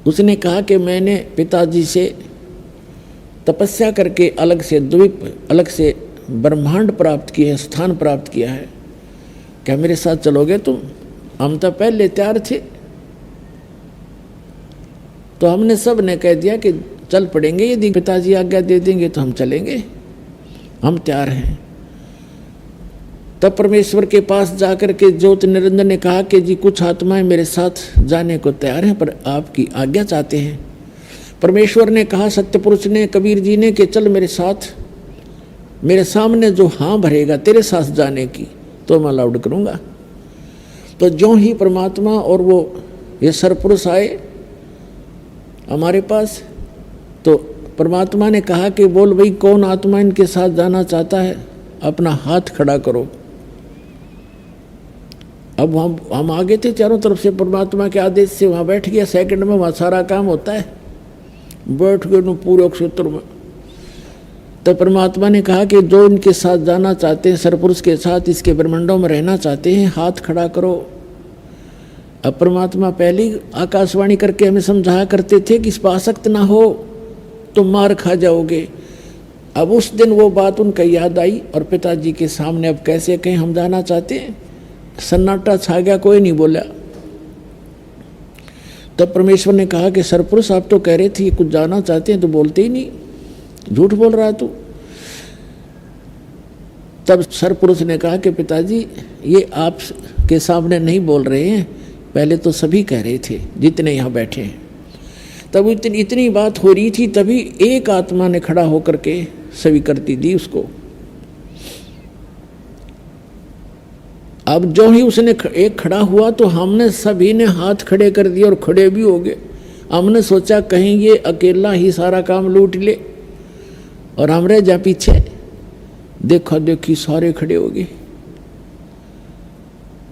[SPEAKER 1] उसने कहा कि मैंने पिताजी से तपस्या करके अलग से द्वीप, अलग से ब्रह्मांड प्राप्त किए हैं, स्थान प्राप्त किया है, क्या मेरे साथ चलोगे तुम? हम तो पहले तैयार थे। तो हमने सब ने कह दिया कि चल पड़ेंगे, यदि पिताजी आज्ञा दे देंगे तो हम चलेंगे, हम तैयार हैं। तब परमेश्वर के पास जाकर के ज्योत निरंजन ने कहा कि जी कुछ आत्माएं मेरे साथ जाने को तैयार हैं, पर आपकी आज्ञा चाहते हैं। परमेश्वर ने कहा, सत्यपुरुष ने, कबीर जी ने, कि चल मेरे साथ, मेरे सामने जो हाँ भरेगा तेरे साथ जाने की तो मैं अलाउड करूँगा। तो ज्यों ही परमात्मा और वो ये सरपुरुष आए हमारे पास, तो परमात्मा ने कहा कि बोल भाई कौन आत्मा इनके साथ जाना चाहता है, अपना हाथ खड़ा करो। अब हम आगे थे चारों तरफ से, परमात्मा के आदेश से वहाँ बैठ गया। सेकंड में वहाँ सारा काम होता है, बैठ गए पूरे क्षेत्र में। तो परमात्मा ने कहा कि जो इनके साथ जाना चाहते हैं, सरपुरुष के साथ इसके ब्रह्मांडों में रहना चाहते हैं, हाथ खड़ा करो। अब परमात्मा पहले ही आकाशवाणी करके हमें समझाया करते थे कि इस पर आसक्त ना हो तो मार खा जाओगे। अब उस दिन वो बात उनका याद आई और पिताजी के सामने अब कैसे कहें हम जाना चाहते हैं, सन्नाटा छा गया, कोई नहीं बोला। तब परमेश्वर ने कहा कि सरपुरुष आप तो कह रहे थे कुछ जाना चाहते हैं तो बोलते ही नहीं, झूठ बोल रहा तू। तब सरपुरुष ने कहा कि पिताजी ये आप के सामने नहीं बोल रहे हैं, पहले तो सभी कह रहे थे जितने यहाँ बैठे हैं। तब इतनी बात हो रही थी, तभी एक आत्मा ने खड़ा होकर के स्वीकृति दी उसको। अब जो ही उसने एक खड़ा हुआ तो हमने सभी ने हाथ खड़े कर दिए और खड़े भी हो गए। हमने सोचा कहीं ये अकेला ही सारा काम लूट ले और हम रह जा पीछे। देखा देखी सारे खड़े हो गए,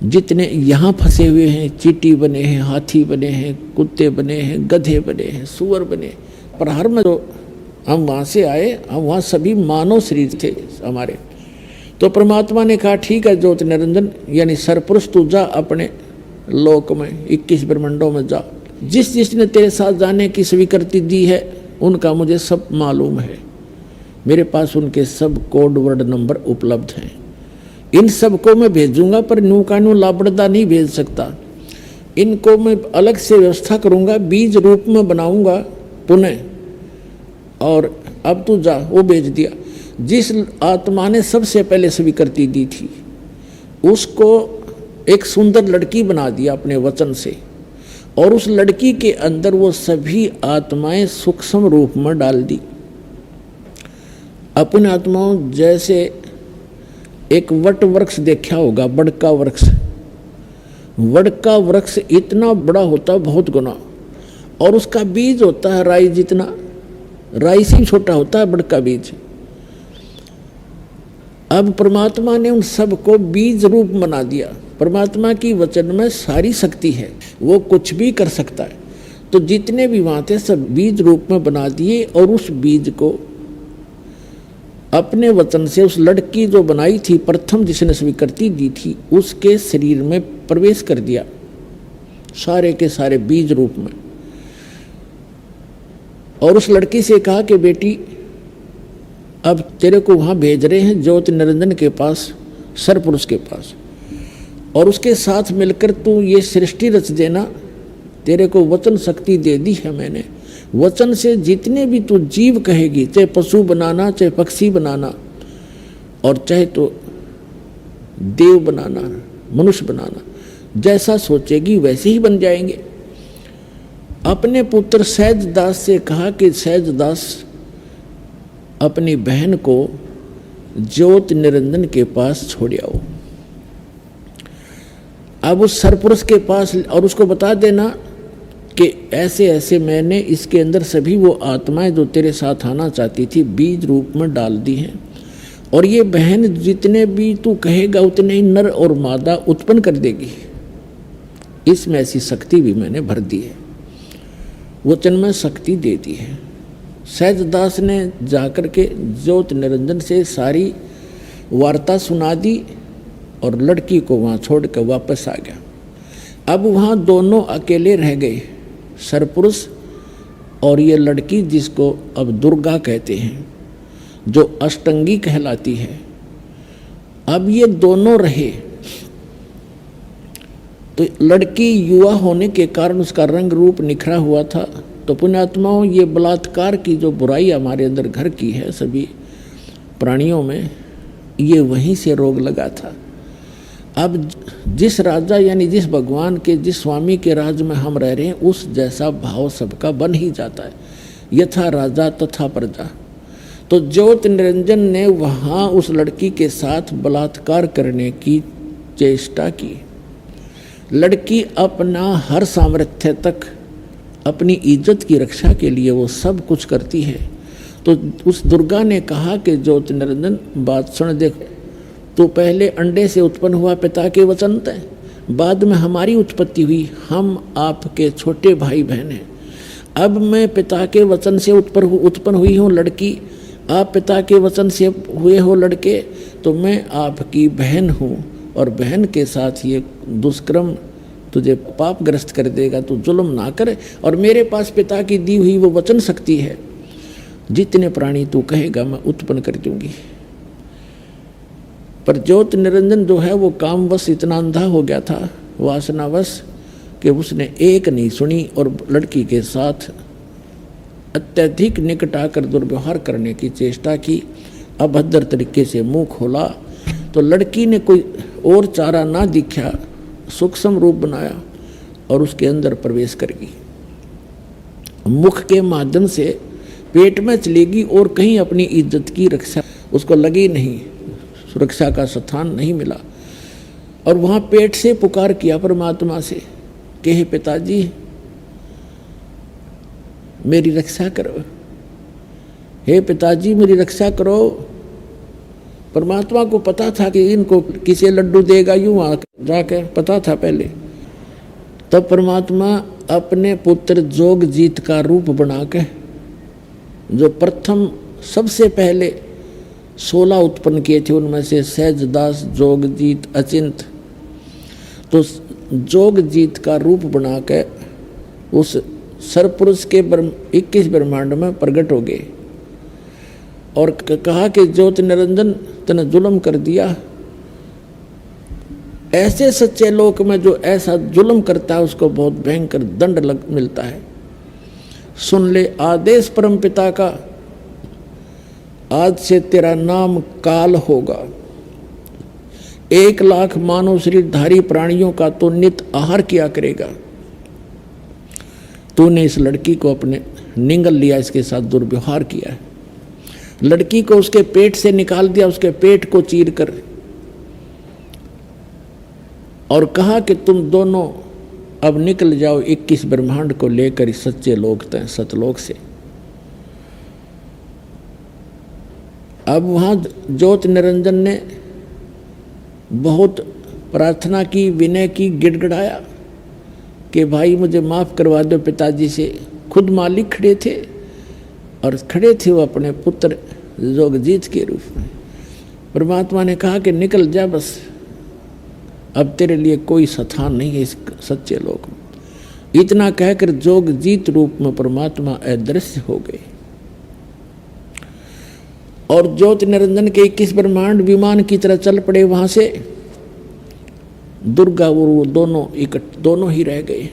[SPEAKER 1] जितने यहाँ फंसे हुए हैं, चींटी बने हैं, हाथी बने हैं, कुत्ते बने हैं, गधे बने हैं, सुअर बने। पर हर में जो हम वहाँ से आए, हम वहाँ सभी मानव शरीर थे हमारे। तो परमात्मा ने कहा ठीक है ज्योति निरंजन यानी सरपुरुष तू जा अपने लोक में, 21 ब्रह्मंडों में जा। जिस जिसने तेरे साथ जाने की स्वीकृति दी है उनका मुझे सब मालूम है, मेरे पास उनके सब कोड वर्ड नंबर उपलब्ध हैं। इन सबको मैं भेजूंगा, पर न्यू का न्यू लापड़दा नहीं भेज सकता। इनको मैं अलग से व्यवस्था करूंगा, बीज रूप में बनाऊंगा पुनः। और अब तू जा, वो भेज दिया। जिस आत्मा ने सबसे पहले स्वीकृति दी थी उसको एक सुंदर लड़की बना दिया अपने वचन से, और उस लड़की के अंदर वो सभी आत्माएं सूक्ष्म रूप में डाल दी। अपने आत्माओं जैसे एक वट वृक्ष देखा होगा, बड़का वृक्ष। वड़का वृक्ष इतना बड़ा होता बहुत गुना, और उसका बीज होता है राई जितना, राई से छोटा होता है बड़का बीज। अब परमात्मा ने उन सबको बीज रूप बना दिया। परमात्मा की वचन में सारी शक्ति है, वो कुछ भी कर सकता है। तो जितने भी वहाँ थे सब बीज रूप में बना दिए, और उस बीज को अपने वचन से उस लड़की जो बनाई थी प्रथम जिसने स्वीकृति दी थी उसके शरीर में प्रवेश कर दिया, सारे के सारे बीज रूप में। और उस लड़की से कहा कि बेटी अब तेरे को वहाँ भेज रहे हैं ज्योति निरंजन के पास, सरपुरुष के पास, और उसके साथ मिलकर तू ये सृष्टि रच देना। तेरे को वचन शक्ति दे दी है मैंने। वचन से जितने भी तू जीव कहेगी, चाहे पशु बनाना, चाहे पक्षी बनाना, और चाहे तो देव बनाना, मनुष्य बनाना, जैसा सोचेगी वैसे ही बन जाएंगे। अपने पुत्र सहजदास से कहा कि सहजदास अपनी बहन को ज्योति निरंजन के पास छोड़ आओ। अब उस सरपुरुष के पास, और उसको बता देना कि ऐसे ऐसे मैंने इसके अंदर सभी वो आत्माएं जो तेरे साथ आना चाहती थी बीज रूप में डाल दी हैं, और ये बहन जितने भी तू कहेगा उतने ही नर और मादा उत्पन्न कर देगी। इसमें ऐसी शक्ति भी मैंने भर दी है, वचन में शक्ति दे दी है। सहजदास ने जाकर के ज्योति निरंजन से सारी वार्ता सुना दी, और लड़की को वहाँ छोड़ कर वापस आ गया। अब वहाँ दोनों अकेले रह गए, सरपुरुष और ये लड़की जिसको अब दुर्गा कहते हैं, जो अष्टंगी कहलाती है। अब ये दोनों रहे। तो लड़की युवा होने के कारण उसका रंग रूप निखरा हुआ था। तो पुण्यात्माओं, ये बलात्कार की जो बुराई हमारे अंदर घर की है सभी प्राणियों में, ये वहीं से रोग लगा था। अब जिस राजा यानी जिस भगवान के, जिस स्वामी के राज में हम रह रहे हैं, उस जैसा भाव सबका बन ही जाता है। यथा राजा तथा प्रजा। तो ज्योति निरंजन ने वहाँ उस लड़की के साथ बलात्कार करने की चेष्टा की। लड़की अपना हर सामर्थ्य तक अपनी इज्जत की रक्षा के लिए वो सब कुछ करती है। तो उस दुर्गा ने कहा कि ज्योति निरंजन बात सुन, देख तो पहले अंडे से उत्पन्न हुआ पिता के वचन थे, बाद में हमारी उत्पत्ति हुई, हम आपके छोटे भाई बहन हैं। अब मैं पिता के वचन से उत्पन्न हुई हूँ लड़की, आप पिता के वचन से हुए हो लड़के, तो मैं आपकी बहन हूँ, और बहन के साथ ये दुष्कर्म तुझे पापग्रस्त कर देगा, तू जुल्म ना करे। और मेरे पास पिता की दी हुई वो वचन शक्ति है, जितने प्राणी तू कहेगा मैं उत्पन्न कर दूंगी। पर ज्योति निरंजन जो है वो कामवश इतना अंधा हो गया था, वासनावश, कि उसने एक नहीं सुनी और लड़की के साथ अत्यधिक निकट आकर दुर्व्यवहार करने की चेष्टा की। अभद्र तरीके से मुंह खोला तो लड़की ने कोई और चारा ना दिखा, सूक्ष्म रूप बनाया और उसके अंदर प्रवेश कर गई। मुख के माध्यम से पेट में चलेगी और कहीं अपनी इज्जत की रक्षा उसको लगी नहीं, सुरक्षा का स्थान नहीं मिला। और वहाँ पेट से पुकार किया परमात्मा से कि हे पिताजी मेरी रक्षा करो, हे पिताजी मेरी रक्षा करो। परमात्मा को पता था कि इनको किसे लड्डू देगा, यूं जाके पता था पहले। तब परमात्मा अपने पुत्र जोगजीत का रूप बना के, जो प्रथम सबसे पहले 16 उत्पन्न किए थे उनमें से सहजदास, जोगजीत, अचिंत, तो जोगजीत का रूप बना के उस सरपुरुष के 21 ब्रह्मांड में प्रकट हो गए और कहा कि ज्योति निरंजन तने जुल्म कर दिया। ऐसे सच्चे लोक में जो ऐसा जुल्म करता है उसको बहुत भयंकर दंड मिलता है। सुन ले आदेश परम पिता का, आज से तेरा नाम काल होगा। 1 लाख मानव शरीरधारी प्राणियों का तो नित आहार किया करेगा। तूने इस लड़की को अपने निगल लिया, इसके साथ दुर्व्यवहार किया है। लड़की को उसके पेट से निकाल दिया, उसके पेट को चीर कर, और कहा कि तुम दोनों अब निकल जाओ 21 ब्रह्मांड को लेकर इस सच्चे लोक तय सतलोक से। अब वहां ज्योति निरंजन ने बहुत प्रार्थना की, विनय की, गिड़गिड़ाया कि भाई मुझे माफ करवा दो पिताजी से। खुद मालिक खड़े थे और खड़े थे वो अपने पुत्र जोगजीत के रूप में। परमात्मा ने कहा कि निकल जा, बस अब तेरे लिए कोई स्थान नहीं है इस सच्चे लोक में। इतना कहकर जोगजीत रूप में परमात्मा अदृश्य हो गए और ज्योति निरंजन के 21 ब्रह्मांड विमान की तरह चल पड़े। वहां से दुर्गा और वो दोनों ही रह गए।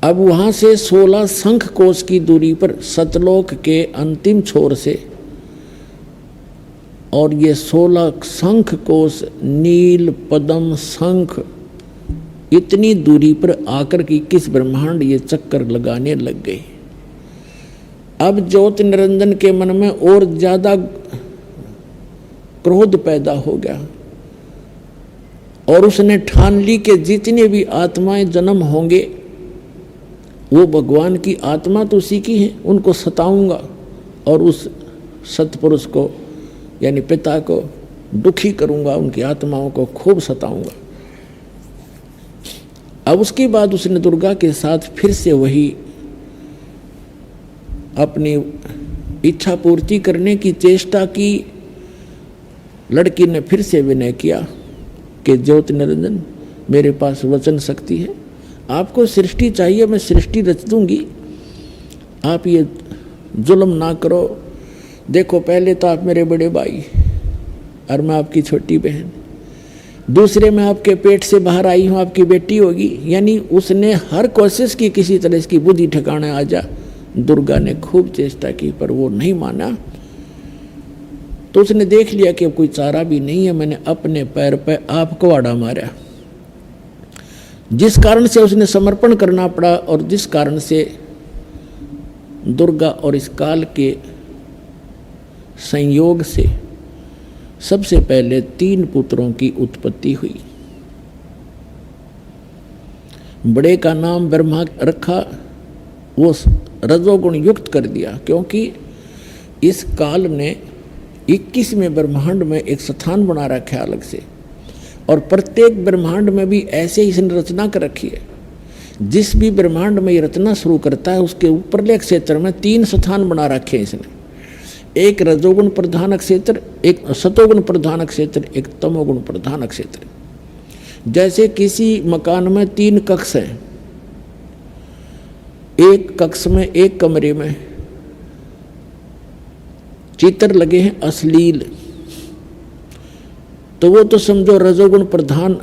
[SPEAKER 1] अब वहां से 16 शंख कोश की दूरी पर सतलोक के अंतिम छोर से, और ये 16 शंख कोश नील पद्म शंख इतनी दूरी पर आकर के 21 ब्रह्मांड ये चक्कर लगाने लग गए। अब ज्योति निरंजन के मन में और ज्यादा क्रोध पैदा हो गया और उसने ठान ली कि जितने भी आत्माएं जन्म होंगे वो भगवान की आत्मा तो उसी की है, उनको सताऊंगा और उस सतपुरुष को यानी पिता को दुखी करूंगा, उनकी आत्माओं को खूब सताऊंगा। अब उसके बाद उसने दुर्गा के साथ फिर से वही अपनी इच्छा पूर्ति करने की चेष्टा की। लड़की ने फिर से विनय किया कि ज्योति निरंजन मेरे पास वचन शक्ति है, आपको सृष्टि चाहिए, मैं सृष्टि रच दूंगी, आप ये जुल्म ना करो। देखो पहले तो आप मेरे बड़े भाई और मैं आपकी छोटी बहन, दूसरे में आपके पेट से बाहर आई हूँ, आपकी बेटी होगी। यानी उसने हर कोशिश की किसी तरह इसकी बुद्धि ठिकाने आ जा। दुर्गा ने खूब चेष्टा की पर वो नहीं माना। तो उसने देख लिया कि अब कोई चारा भी नहीं है, मैंने अपने पैर पे आप कुहाड़ा मारा, जिस कारण से उसने समर्पण करना पड़ा और जिस कारण से दुर्गा और इस काल के संयोग से सबसे पहले 3 पुत्रों की उत्पत्ति हुई। बड़े का नाम ब्रह्मा रखा, वो रजोगुण युक्त कर दिया, क्योंकि इस काल ने 21वें ब्रह्मांड में एक स्थान बना रखा है अलग से, और प्रत्येक ब्रह्मांड में भी ऐसे ही इसने रचना कर रखी है। जिस भी ब्रह्मांड में ये रचना शुरू करता है उसके ऊपरले क्षेत्र में 3 स्थान बना रखे हैं इसने। एक रजोगुण प्रधान क्षेत्र, एक सतोगुण प्रधान क्षेत्र, एक तमोगुण प्रधान क्षेत्र। जैसे किसी मकान में 3 कक्ष हैं, एक कक्ष में एक कमरे में चित्र लगे हैं अश्लील, तो वो तो समझो रजोगुण प्रधान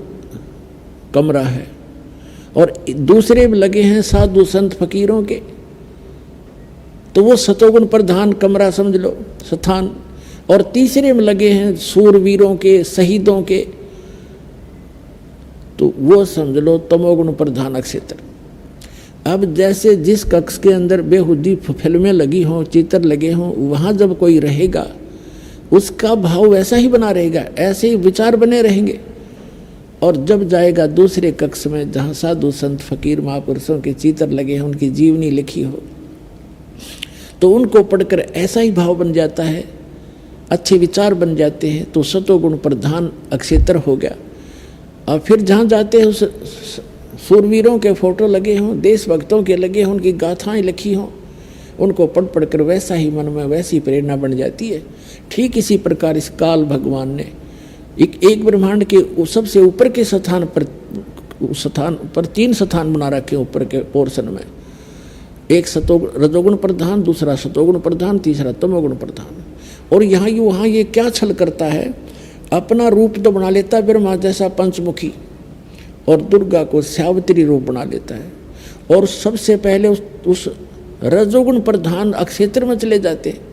[SPEAKER 1] कमरा है, और दूसरे में लगे हैं साधु संत फकीरों के, तो वो सतोगुण प्रधान कमरा समझ लो स्थान। और तीसरे में लगे हैं सूरवीरों के, शहीदों के, तो वो समझ लो तमोगुण प्रधान नक्षत्र। अब जैसे जिस कक्ष के अंदर बेहुदी फिल्में लगी हों, चित्र लगे हों, वहाँ जब कोई रहेगा उसका भाव वैसा ही बना रहेगा, ऐसे ही विचार बने रहेंगे। और जब जाएगा दूसरे कक्ष में जहाँ साधु संत फकीर महापुरुषों के चित्र लगे हैं, उनकी जीवनी लिखी हो, तो उनको पढ़कर ऐसा ही भाव बन जाता है, अच्छे विचार बन जाते हैं, तो सतोगुण प्रधान अक्षेत्र हो गया। और फिर जहाँ जाते हैं सूरवीरों के फोटो लगे हों, देशभक्तों के लगे हों, उनकी गाथाएं लिखी हों, उनको पढ़ कर वैसा ही मन में वैसी प्रेरणा बन जाती है। ठीक इसी प्रकार इस काल भगवान ने एक ब्रह्मांड के सबसे ऊपर के स्थान पर 3 स्थान बना रखे ऊपर के पोर्शन में, एक रजोगुण प्रधान, दूसरा सतोगुण प्रधान, तीसरा तमोगुण प्रधान। और वहाँ ये क्या छल करता है, अपना रूप तो बना लेता है ब्रह्मा जैसा पंचमुखी, और दुर्गा को सावित्री रूप बना लेता है। और सबसे पहले उस रजोगुण प्रधान अक्षेत्र में चले जाते हैं,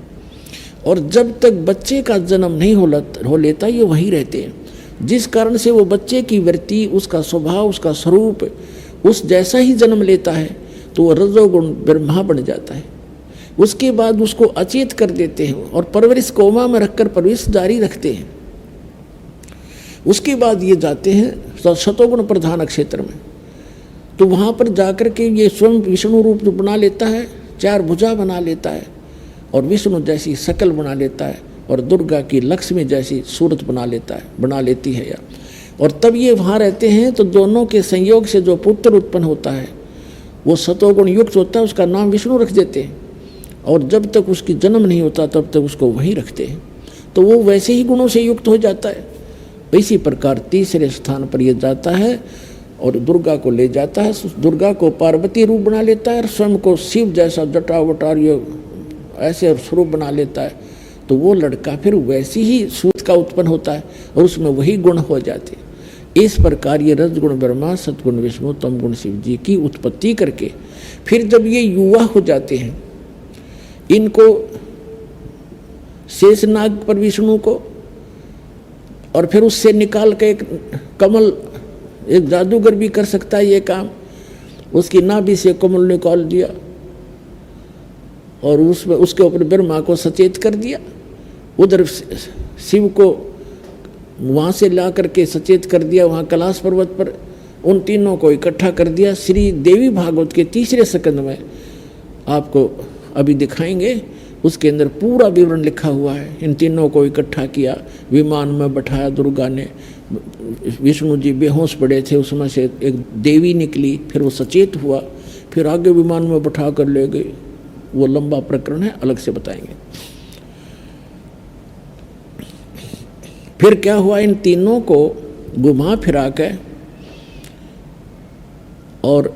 [SPEAKER 1] और जब तक बच्चे का जन्म नहीं हो लेता ये वहीं रहते हैं, जिस कारण से वो बच्चे की वृत्ति, उसका स्वभाव, उसका स्वरूप उस जैसा ही जन्म लेता है, तो वो रजोगुण ब्रह्मा बन जाता है। उसके बाद उसको अचेत कर देते हैं और परवरिश कोमा में रखकर परवरिश जारी रखते हैं। उसके बाद ये जाते हैं सतोगुण प्रधान क्षेत्र में, तो वहाँ पर जाकर के ये स्वयं विष्णु रूप बना लेता है, 4 भुजा बना लेता है, और विष्णु जैसी शकल बना लेता है, और दुर्गा की लक्ष्मी जैसी सूरत बना लेती है या। और तब ये वहाँ रहते हैं, तो दोनों के संयोग से जो पुत्र उत्पन्न होता है वो सतोगुण युक्त होता है, उसका नाम विष्णु रख देते हैं। और जब तक उसकी जन्म नहीं होता तब तक उसको वहीं रखते हैं, तो वो वैसे ही गुणों से युक्त हो जाता है। इसी प्रकार तीसरे स्थान पर ये जाता है और दुर्गा को ले जाता है, दुर्गा को पार्वती रूप बना लेता है, और स्वयं को शिव जैसा जटा वटार ऐसे स्वरूप बना लेता है। तो वो लड़का फिर वैसी ही सूत का उत्पन्न होता है और उसमें वही गुण हो जाते हैं। इस प्रकार ये रजगुण ब्रह्मा, सतगुण विष्णु, तमगुण शिव जी की उत्पत्ति करके फिर जब ये युवा हो जाते हैं, इनको शेषनाग पर विष्णु को, और फिर उससे निकाल के एक कमल, एक जादूगर भी कर सकता है ये काम, उसकी नाभि से कमल निकाल दिया और उसमें उसके ऊपर ब्रह्मा को सचेत कर दिया, उधर शिव को वहाँ से ला करके सचेत कर दिया, वहाँ कैलाश पर्वत पर उन तीनों को इकट्ठा कर दिया। श्री देवी भागवत के 3 स्कंद में आपको अभी दिखाएंगे, उसके अंदर पूरा विवरण लिखा हुआ है। इन तीनों को इकट्ठा किया, विमान में बैठाया दुर्गा ने, विष्णु जी बेहोश पड़े थे, उसमें से एक देवी निकली, फिर वो सचेत हुआ, फिर आगे विमान में बैठा कर ले गए। वो लंबा प्रकरण है, अलग से बताएंगे। फिर क्या हुआ, इन तीनों को घुमा फिरा के और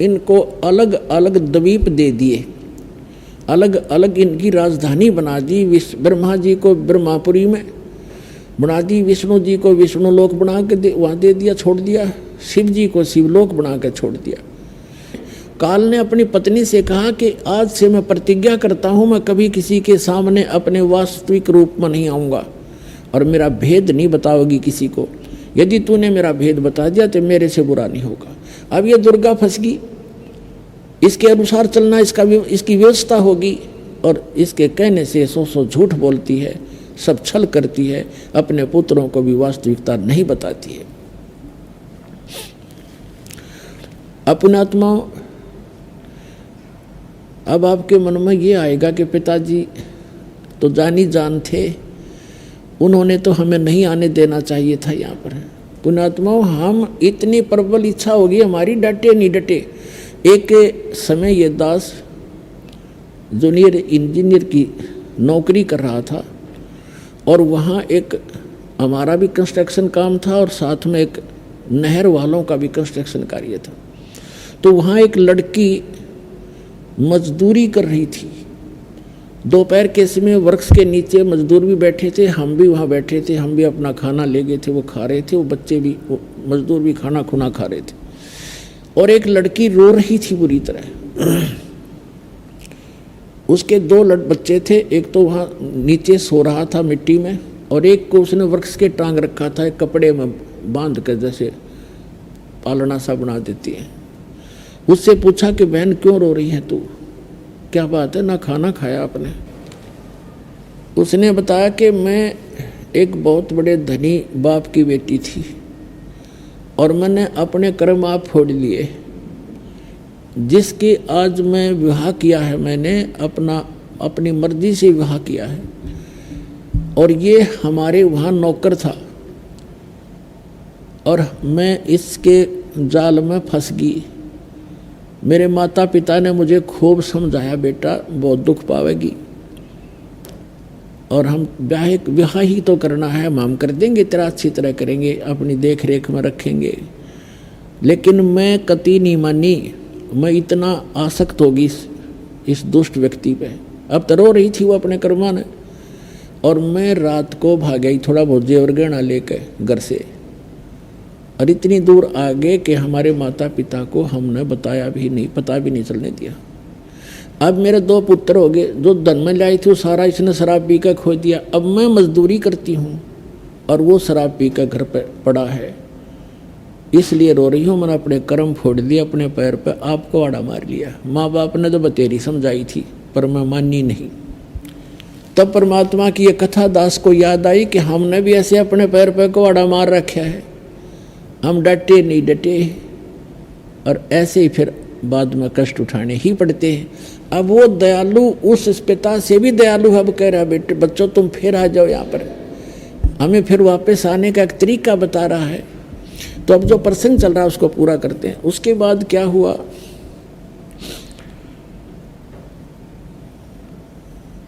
[SPEAKER 1] इनको अलग अलग द्वीप दे दिए, अलग अलग इनकी राजधानी बना दी। ब्रह्मा जी को ब्रह्मापुरी में बना दी, विष्णु जी को विष्णु लोक बना के वहाँ दे दिया, छोड़ दिया, शिव जी को शिवलोक बना के छोड़ दिया। काल ने अपनी पत्नी से कहा कि आज से मैं प्रतिज्ञा करता हूँ, मैं कभी किसी के सामने अपने वास्तविक रूप में नहीं आऊँगा और मेरा भेद नहीं बताओगी किसी को। यदि तूने मेरा भेद बता दिया तो मेरे से बुरा नहीं होगा। अब ये दुर्गा फंस गई, इसके अनुसार चलना इसकी व्यवस्था होगी, और इसके कहने से 100 झूठ बोलती है, सब छल करती है, अपने पुत्रों को भी वास्तविकता नहीं बताती है। अपनात्माओं, अब आपके मन में ये आएगा कि पिताजी तो जानी जान थे, उन्होंने तो हमें नहीं आने देना चाहिए था यहाँ पर। पुण्यात्माओं, हम इतनी प्रबल इच्छा होगी हमारी, डटे नहीं डटे। एक समय ये दास जूनियर इंजीनियर की नौकरी कर रहा था, और वहाँ एक हमारा भी कंस्ट्रक्शन काम था और साथ में एक नहर वालों का भी कंस्ट्रक्शन कार्य था। तो वहाँ एक लड़की मजदूरी कर रही थी। दोपहर के समय वृक्ष के नीचे मजदूर भी बैठे थे, हम भी वहाँ बैठे थे, हम भी अपना खाना ले गए थे, वो खा रहे थे, वो बच्चे भी, वो मजदूर भी खाना खुना खा रहे थे। और एक लड़की रो रही थी बुरी तरह। उसके 2 बच्चे थे, एक तो वहाँ नीचे सो रहा था मिट्टी में, और एक को उसने वृक्ष के टांग रखा था, एक कपड़े में बांध कर, जैसे पालना सा बना देती है। उससे पूछा कि बहन क्यों रो रही है तू, क्या बात है, ना खाना खाया आपने? उसने बताया कि मैं एक बहुत बड़े धनी बाप की बेटी थी और मैंने अपने कर्म आप फोड़ लिए। जिसकी आज मैं विवाह किया है, मैंने अपनी मर्जी से विवाह किया है, और ये हमारे वहाँ नौकर था और मैं इसके जाल में फंस गई। मेरे माता पिता ने मुझे खूब समझाया, बेटा बहुत दुख पावेगी और हम विवाह ही तो करना है, हम कर देंगे, तेरा अच्छी तरह करेंगे, अपनी देख रेख में रखेंगे। लेकिन मैं कतई नहीं मानी, मैं इतना आसक्त होगी इस दुष्ट व्यक्ति पे। अब तो रो रही थी वो अपने कर्मा ने, और मैं रात को भाग गई थोड़ा बहुत जेवर गहना लेकर घर से, और इतनी दूर आ गए कि हमारे माता पिता को हमने बताया भी नहीं, पता भी नहीं चलने दिया। अब मेरे 2 पुत्र हो गए, जो धन में लाई थी वो सारा इसने शराब पी कर खो दिया। अब मैं मजदूरी करती हूँ और वो शराब पी कर घर पर पड़ा है, इसलिए रो रही हूँ। मैंने अपने कर्म फोड़ दिए, अपने पैर पे आपको आड़ा मार लिया। माँ बाप ने तो बतेरी समझाई थी पर मैं मानी नहीं। तब परमात्मा की ये कथा दास को याद आई कि हमने भी ऐसे अपने पैर पे कुहाड़ा मार रखा है, हम डटे नहीं डटे, और ऐसे ही फिर बाद में कष्ट उठाने ही पड़ते हैं। अब वो दयालु उस पिता से भी दयालु अब कह रहा, बेटे बच्चों तुम फिर आ जाओ यहाँ पर, हमें फिर वापस आने का एक तरीका बता रहा है। तो अब जो प्रसंग चल रहा है उसको पूरा करते हैं। उसके बाद क्या हुआ,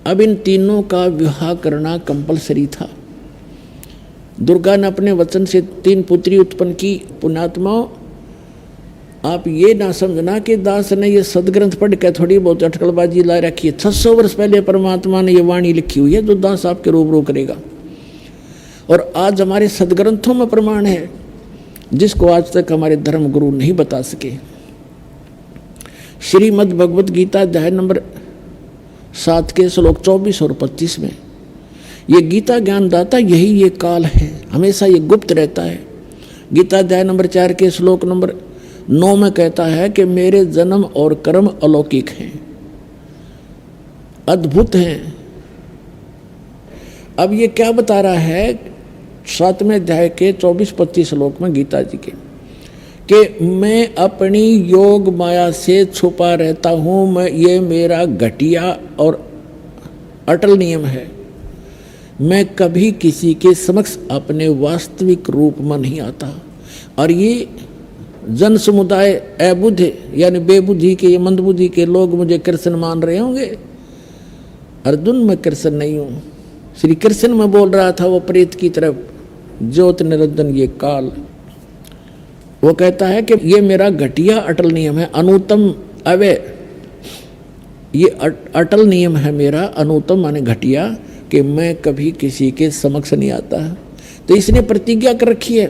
[SPEAKER 1] अब इन तीनों का विवाह करना कंपलसरी था। दुर्गा ने अपने वचन से 3 पुत्री उत्पन्न की। पुण्यात्माओं, आप ये ना समझना कि दास ने ये सदग्रंथ पढ़ के थोड़ी बहुत अटकलबाजी ला रखी है। 600 वर्ष पहले परमात्मा ने ये वाणी लिखी हुई है जो दास आपके रूबरू करेगा, और आज हमारे सदग्रंथों में प्रमाण है जिसको आज तक हमारे धर्म गुरु नहीं बता सके। श्रीमद् भगवत गीता अध्याय नंबर 7 के श्लोक 24 और 25 में ये गीता ज्ञानदाता यही ये काल है, हमेशा ये गुप्त रहता है। गीता अध्याय नंबर 4 के श्लोक नंबर 9 में कहता है कि मेरे जन्म और कर्म अलौकिक हैं, अद्भुत हैं। अब ये क्या बता रहा है 7वें अध्याय के 24-25 श्लोक में गीता जी के, कि मैं अपनी योग माया से छुपा रहता हूँ, ये मेरा घटिया और अटल नियम है। मैं कभी किसी के समक्ष अपने वास्तविक रूप में नहीं आता। और ये जन समुदाय अबुद्ध यानी बेबुद्धि के, ये मंदबुद्धि के लोग मुझे कृष्ण मान रहे होंगे। अर्जुन मैं कृष्ण नहीं हूँ, श्री कृष्ण में बोल रहा था वो प्रेत की तरफ, ज्योत निरंजन ये काल। वो कहता है कि ये मेरा घटिया अटल नियम है, अनुतम अव्यय, ये अटल नियम है मेरा, अनुतम माने घटिया, कि मैं कभी किसी के समक्ष नहीं आता। तो इसने प्रतिज्ञा कर रखी है,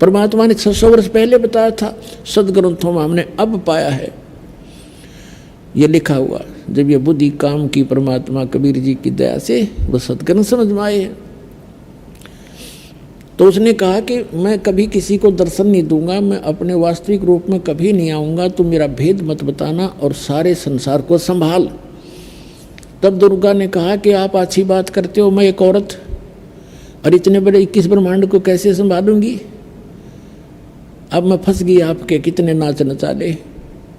[SPEAKER 1] परमात्मा ने 600 वर्ष पहले बताया था, सदग्रंथों में हमने अब पाया है ये लिखा हुआ। जब ये बुद्धि काम की परमात्मा कबीर जी की दया से वो सदग्रंथ समझ में आए हैं, तो उसने कहा कि मैं कभी किसी को दर्शन नहीं दूंगा, मैं अपने वास्तविक रूप में कभी नहीं आऊँगा, तुम मेरा भेद मत बताना और सारे संसार को संभाल। तब दुर्गा ने कहा कि आप अच्छी बात करते हो, मैं एक औरत और इतने बड़े 21 ब्रह्मांड को कैसे संभालूंगी। अब मैं फंस गई आपके कितने नाच नचाले,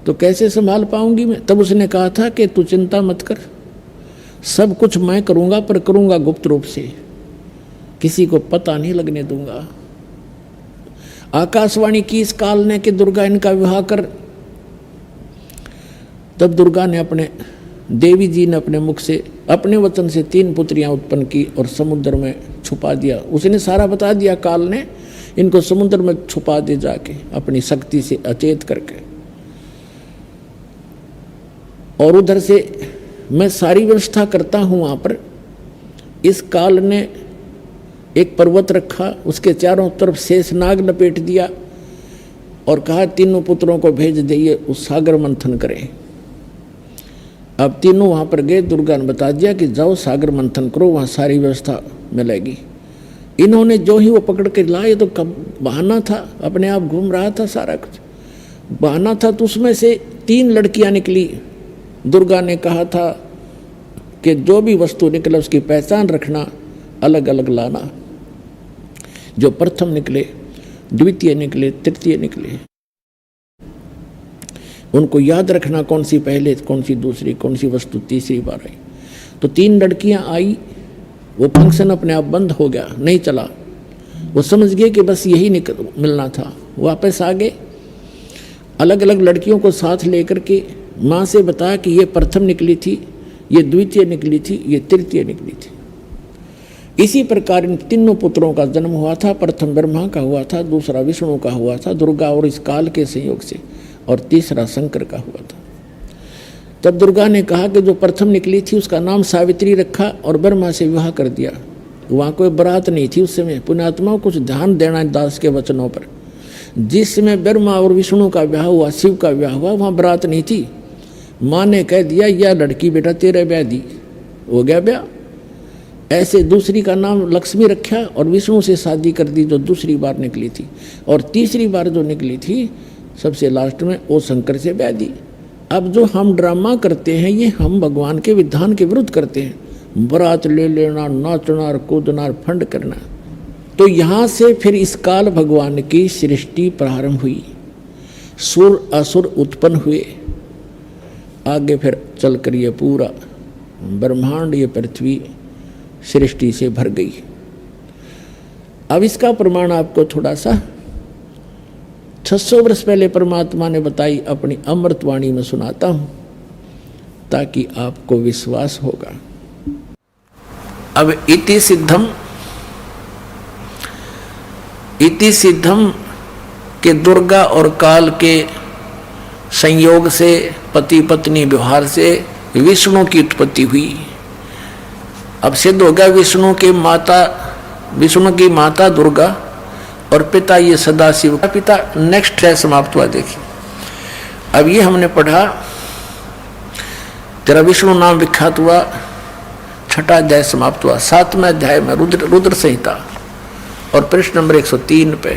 [SPEAKER 1] तो कैसे संभाल पाऊंगी मैं। तब उसने कहा था कि तू चिंता मत कर, सब कुछ मैं करूंगा, पर करूंगा गुप्त रूप से, किसी को पता नहीं लगने दूंगा। आकाशवाणी की इस काल ने कि दुर्गा इनका विवाह कर। तब दुर्गा ने अपने देवी जी ने अपने मुख से अपने वचन से 3 पुत्रियां उत्पन्न की और समुद्र में छुपा दिया। उसने सारा बता दिया काल ने, इनको समुद्र में छुपा दे जाके अपनी शक्ति से अचेत करके। और उधर से मैं सारी व्यवस्था करता हूँ वहाँ पर। इस काल ने एक पर्वत रखा, उसके चारों तरफ शेष नाग लपेट दिया और कहा 3 पुत्रों को भेज दिए, उस सागर मंथन करें। अब तीनों वहाँ पर गए। दुर्गा ने बता दिया कि जाओ सागर मंथन करो, वहाँ सारी व्यवस्था मिलेगी। इन्होंने जो ही वो पकड़ के लाए, तो कब बहाना था, अपने आप घूम रहा था, सारा कुछ बहाना था। तो उसमें से 3 लड़कियां निकली। दुर्गा ने कहा था कि जो भी वस्तु निकले उसकी पहचान रखना, अलग अलग लाना। जो प्रथम निकले, द्वितीय निकले, तृतीय निकले, उनको याद रखना कौन सी पहले, कौन सी दूसरी, कौन सी वस्तु तीसरी बार आई। तो 3 लड़कियां आई। वो फंक्शन अपने आप बंद हो गया, नहीं चला। वो समझ गए कि बस यही मिलना था। वापस आ गए, अलग अलग लड़कियों को साथ लेकर के माँ से बताया कि ये प्रथम निकली थी, ये द्वितीय निकली थी, ये तृतीय निकली थी। इसी प्रकार इन तीनों पुत्रों का जन्म हुआ था। प्रथम ब्रह्मा का हुआ था, दूसरा विष्णु का हुआ था, दुर्गा और इस काल के संयोग से, और तीसरा शंकर का हुआ था। तब दुर्गा ने कहा कि जो प्रथम निकली थी उसका नाम सावित्री रखा और ब्रह्मा से विवाह कर दिया। वहाँ कोई बारात नहीं थी उस समय। पुण्यात्माओं कुछ ध्यान देना दास के वचनों पर। जिस समय ब्रह्मा और विष्णु का विवाह हुआ, शिव का विवाह हुआ, वहाँ बारात नहीं थी। माँ ने कह दिया यह लड़की बेटा तेरे ब्याह दी, हो गया ब्याह। ऐसे दूसरी का नाम लक्ष्मी रखा और विष्णु से शादी कर दी जो दूसरी बार निकली थी। और तीसरी बार जो निकली थी सबसे लास्ट में, वो शंकर से ब्याह दी। अब जो हम ड्रामा करते हैं ये हम भगवान के विधान के विरुद्ध करते हैं। बारात ले लेना, नाचना और कूदना और फंड करना। तो यहाँ से फिर इस काल भगवान की सृष्टि प्रारंभ हुई। सुर असुर उत्पन्न हुए। आगे फिर चलकर ये पूरा ब्रह्मांड, ये पृथ्वी सृष्टि से भर गई। अब इसका प्रमाण आपको थोड़ा सा 600 वर्ष पहले परमात्मा ने बताई अपनी अमृतवाणी में सुनाता हूं, ताकि आपको विश्वास होगा। अब इति सिद्धम के दुर्गा और काल के संयोग से, पति पत्नी व्यवहार से विष्णु की उत्पत्ति हुई। अब सिद्ध हो गया विष्णु की माता दुर्गा और पिता ये सदाशिव का पिता। नेक्स्ट है समाप्त हुआ। देखिए अब ये हमने पढ़ा, तेरा विष्णु नाम विख्यात हुआ, 6ठा अध्याय समाप्त हुआ। 7वें अध्याय में रुद्र संहिता और पृष्ठ नंबर 103 पे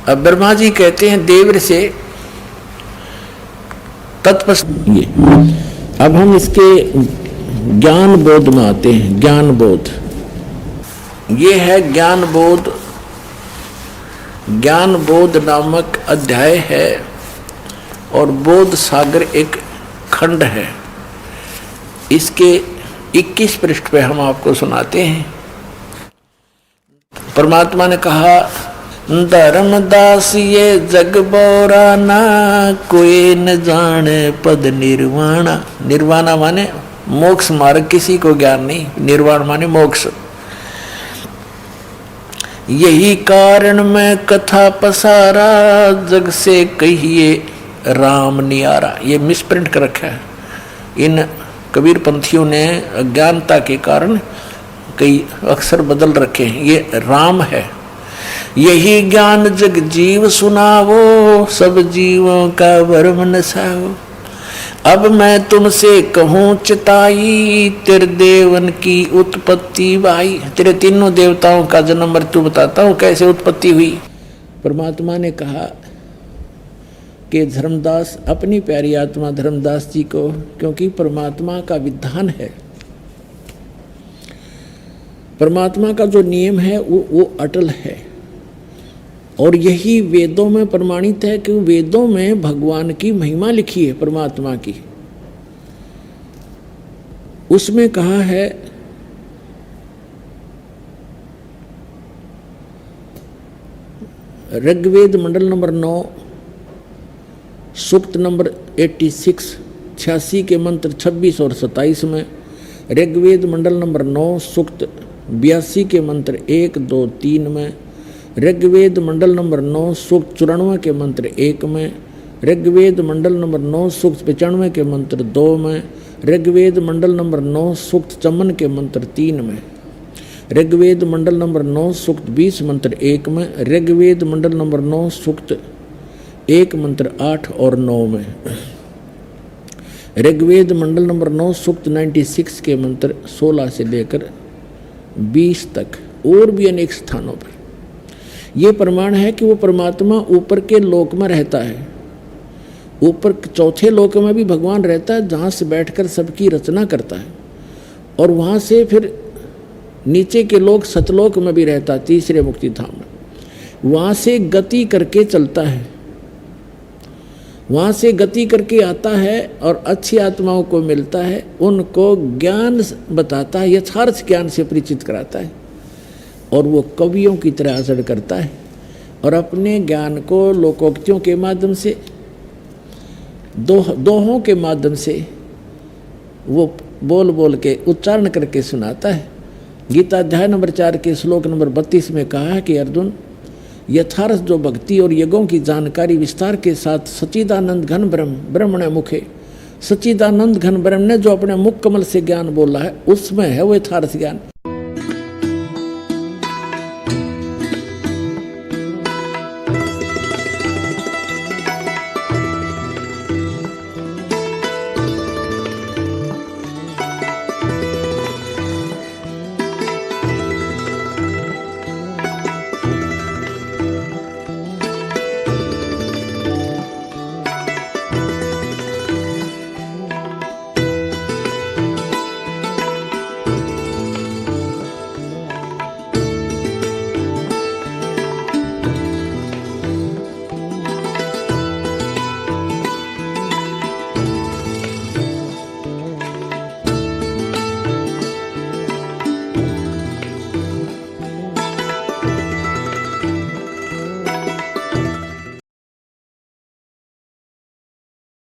[SPEAKER 1] अब ब्रह्मा जी कहते हैं देवर से तत्पश्चात। अब हम इसके ज्ञान बोध में आते हैं। ज्ञान बोध ये है ज्ञान बोध नामक अध्याय है और बोध सागर एक खंड है। इसके 21 पृष्ठ पे हम आपको सुनाते हैं। परमात्मा ने कहा धर्मदास ये जग बोरा ना, कोई न जाने पद निर्वाणा। निर्वाणा माने मोक्ष मार्ग, किसी को ज्ञान नहीं। निर्वाण माने मोक्ष। यही कारण मैं कथा पसारा, जग से कहिए राम नियारा। ये मिसप्रिंट कर रखा है। इन कबीर पंथियों ने अज्ञानता के कारण कई अक्षर बदल रखे हैं। ये राम है। यही ज्ञान जग जीव सुनावो, सब जीवों का भरम नसाओ। अब मैं तुमसे कहूँ चिताई, तेरे देवन की उत्पत्ति भाई। तेरे तीनों देवताओं का जन्म मृत्यु बताता हूँ, कैसे उत्पत्ति हुई। परमात्मा ने कहा कि धर्मदास अपनी प्यारी आत्मा धर्मदास जी को, क्योंकि परमात्मा का विधान है, परमात्मा का जो नियम है वो अटल है। और यही वेदों में प्रमाणित है कि वेदों में भगवान की महिमा लिखी है परमात्मा की। उसमें कहा है ऋग्वेद मंडल नंबर 9 सूक्त नंबर 86 के मंत्र 26 और 27 में, ऋग्वेद मंडल नंबर 9 सूक्त 82 के मंत्र 1, 2, 3 में, ऋग्वेद मंडल नंबर 9 सूक्त 94 के मंत्र 1 में, ऋग्वेद मंडल नंबर 9 सूक्त 95 के मंत्र 2 में, ऋग्वेद मंडल नंबर 9 सूक्त 54 के मंत्र 3 में, ऋग्वेद मंडल नंबर 9 सूक्त 20 मंत्र 1 में, ऋग्वेद मंडल नंबर 9 सूक्त 1 मंत्र 8 और 9 में। ऋग्वेद मंडल नंबर 9 सूक्त 96 के मंत्र 16 से लेकर 20 तक और भी अनेक स्थानों पर ये प्रमाण है कि वो परमात्मा ऊपर के लोक में रहता है। ऊपर चौथे लोक में भी भगवान रहता है, जहाँ से बैठकर सबकी रचना करता है, और वहाँ से फिर नीचे के लोक सतलोक में भी रहता है, तीसरे मुक्ति धाम में। वहाँ से गति करके चलता है, वहाँ से गति करके आता है और अच्छी आत्माओं को मिलता है, उनको ज्ञान बताता है, यथार्थ ज्ञान से परिचित कराता है, और वो कवियों की तरह असर करता है और अपने ज्ञान को लोकोक्तियों के माध्यम से, दोहों के माध्यम से वो बोल बोल के उच्चारण करके सुनाता है। गीता अध्याय नंबर 4 के श्लोक नंबर 32 में कहा है कि अर्जुन, यथार्थ जो भक्ति और यज्ञों की जानकारी विस्तार के साथ सच्चिदानंद घन ब्रह्मण मुखे, सच्चिदानंद घन ब्रह्म ने जो अपने मुख कमल से ज्ञान बोला है, उसमें है वो यथार्थ ज्ञान।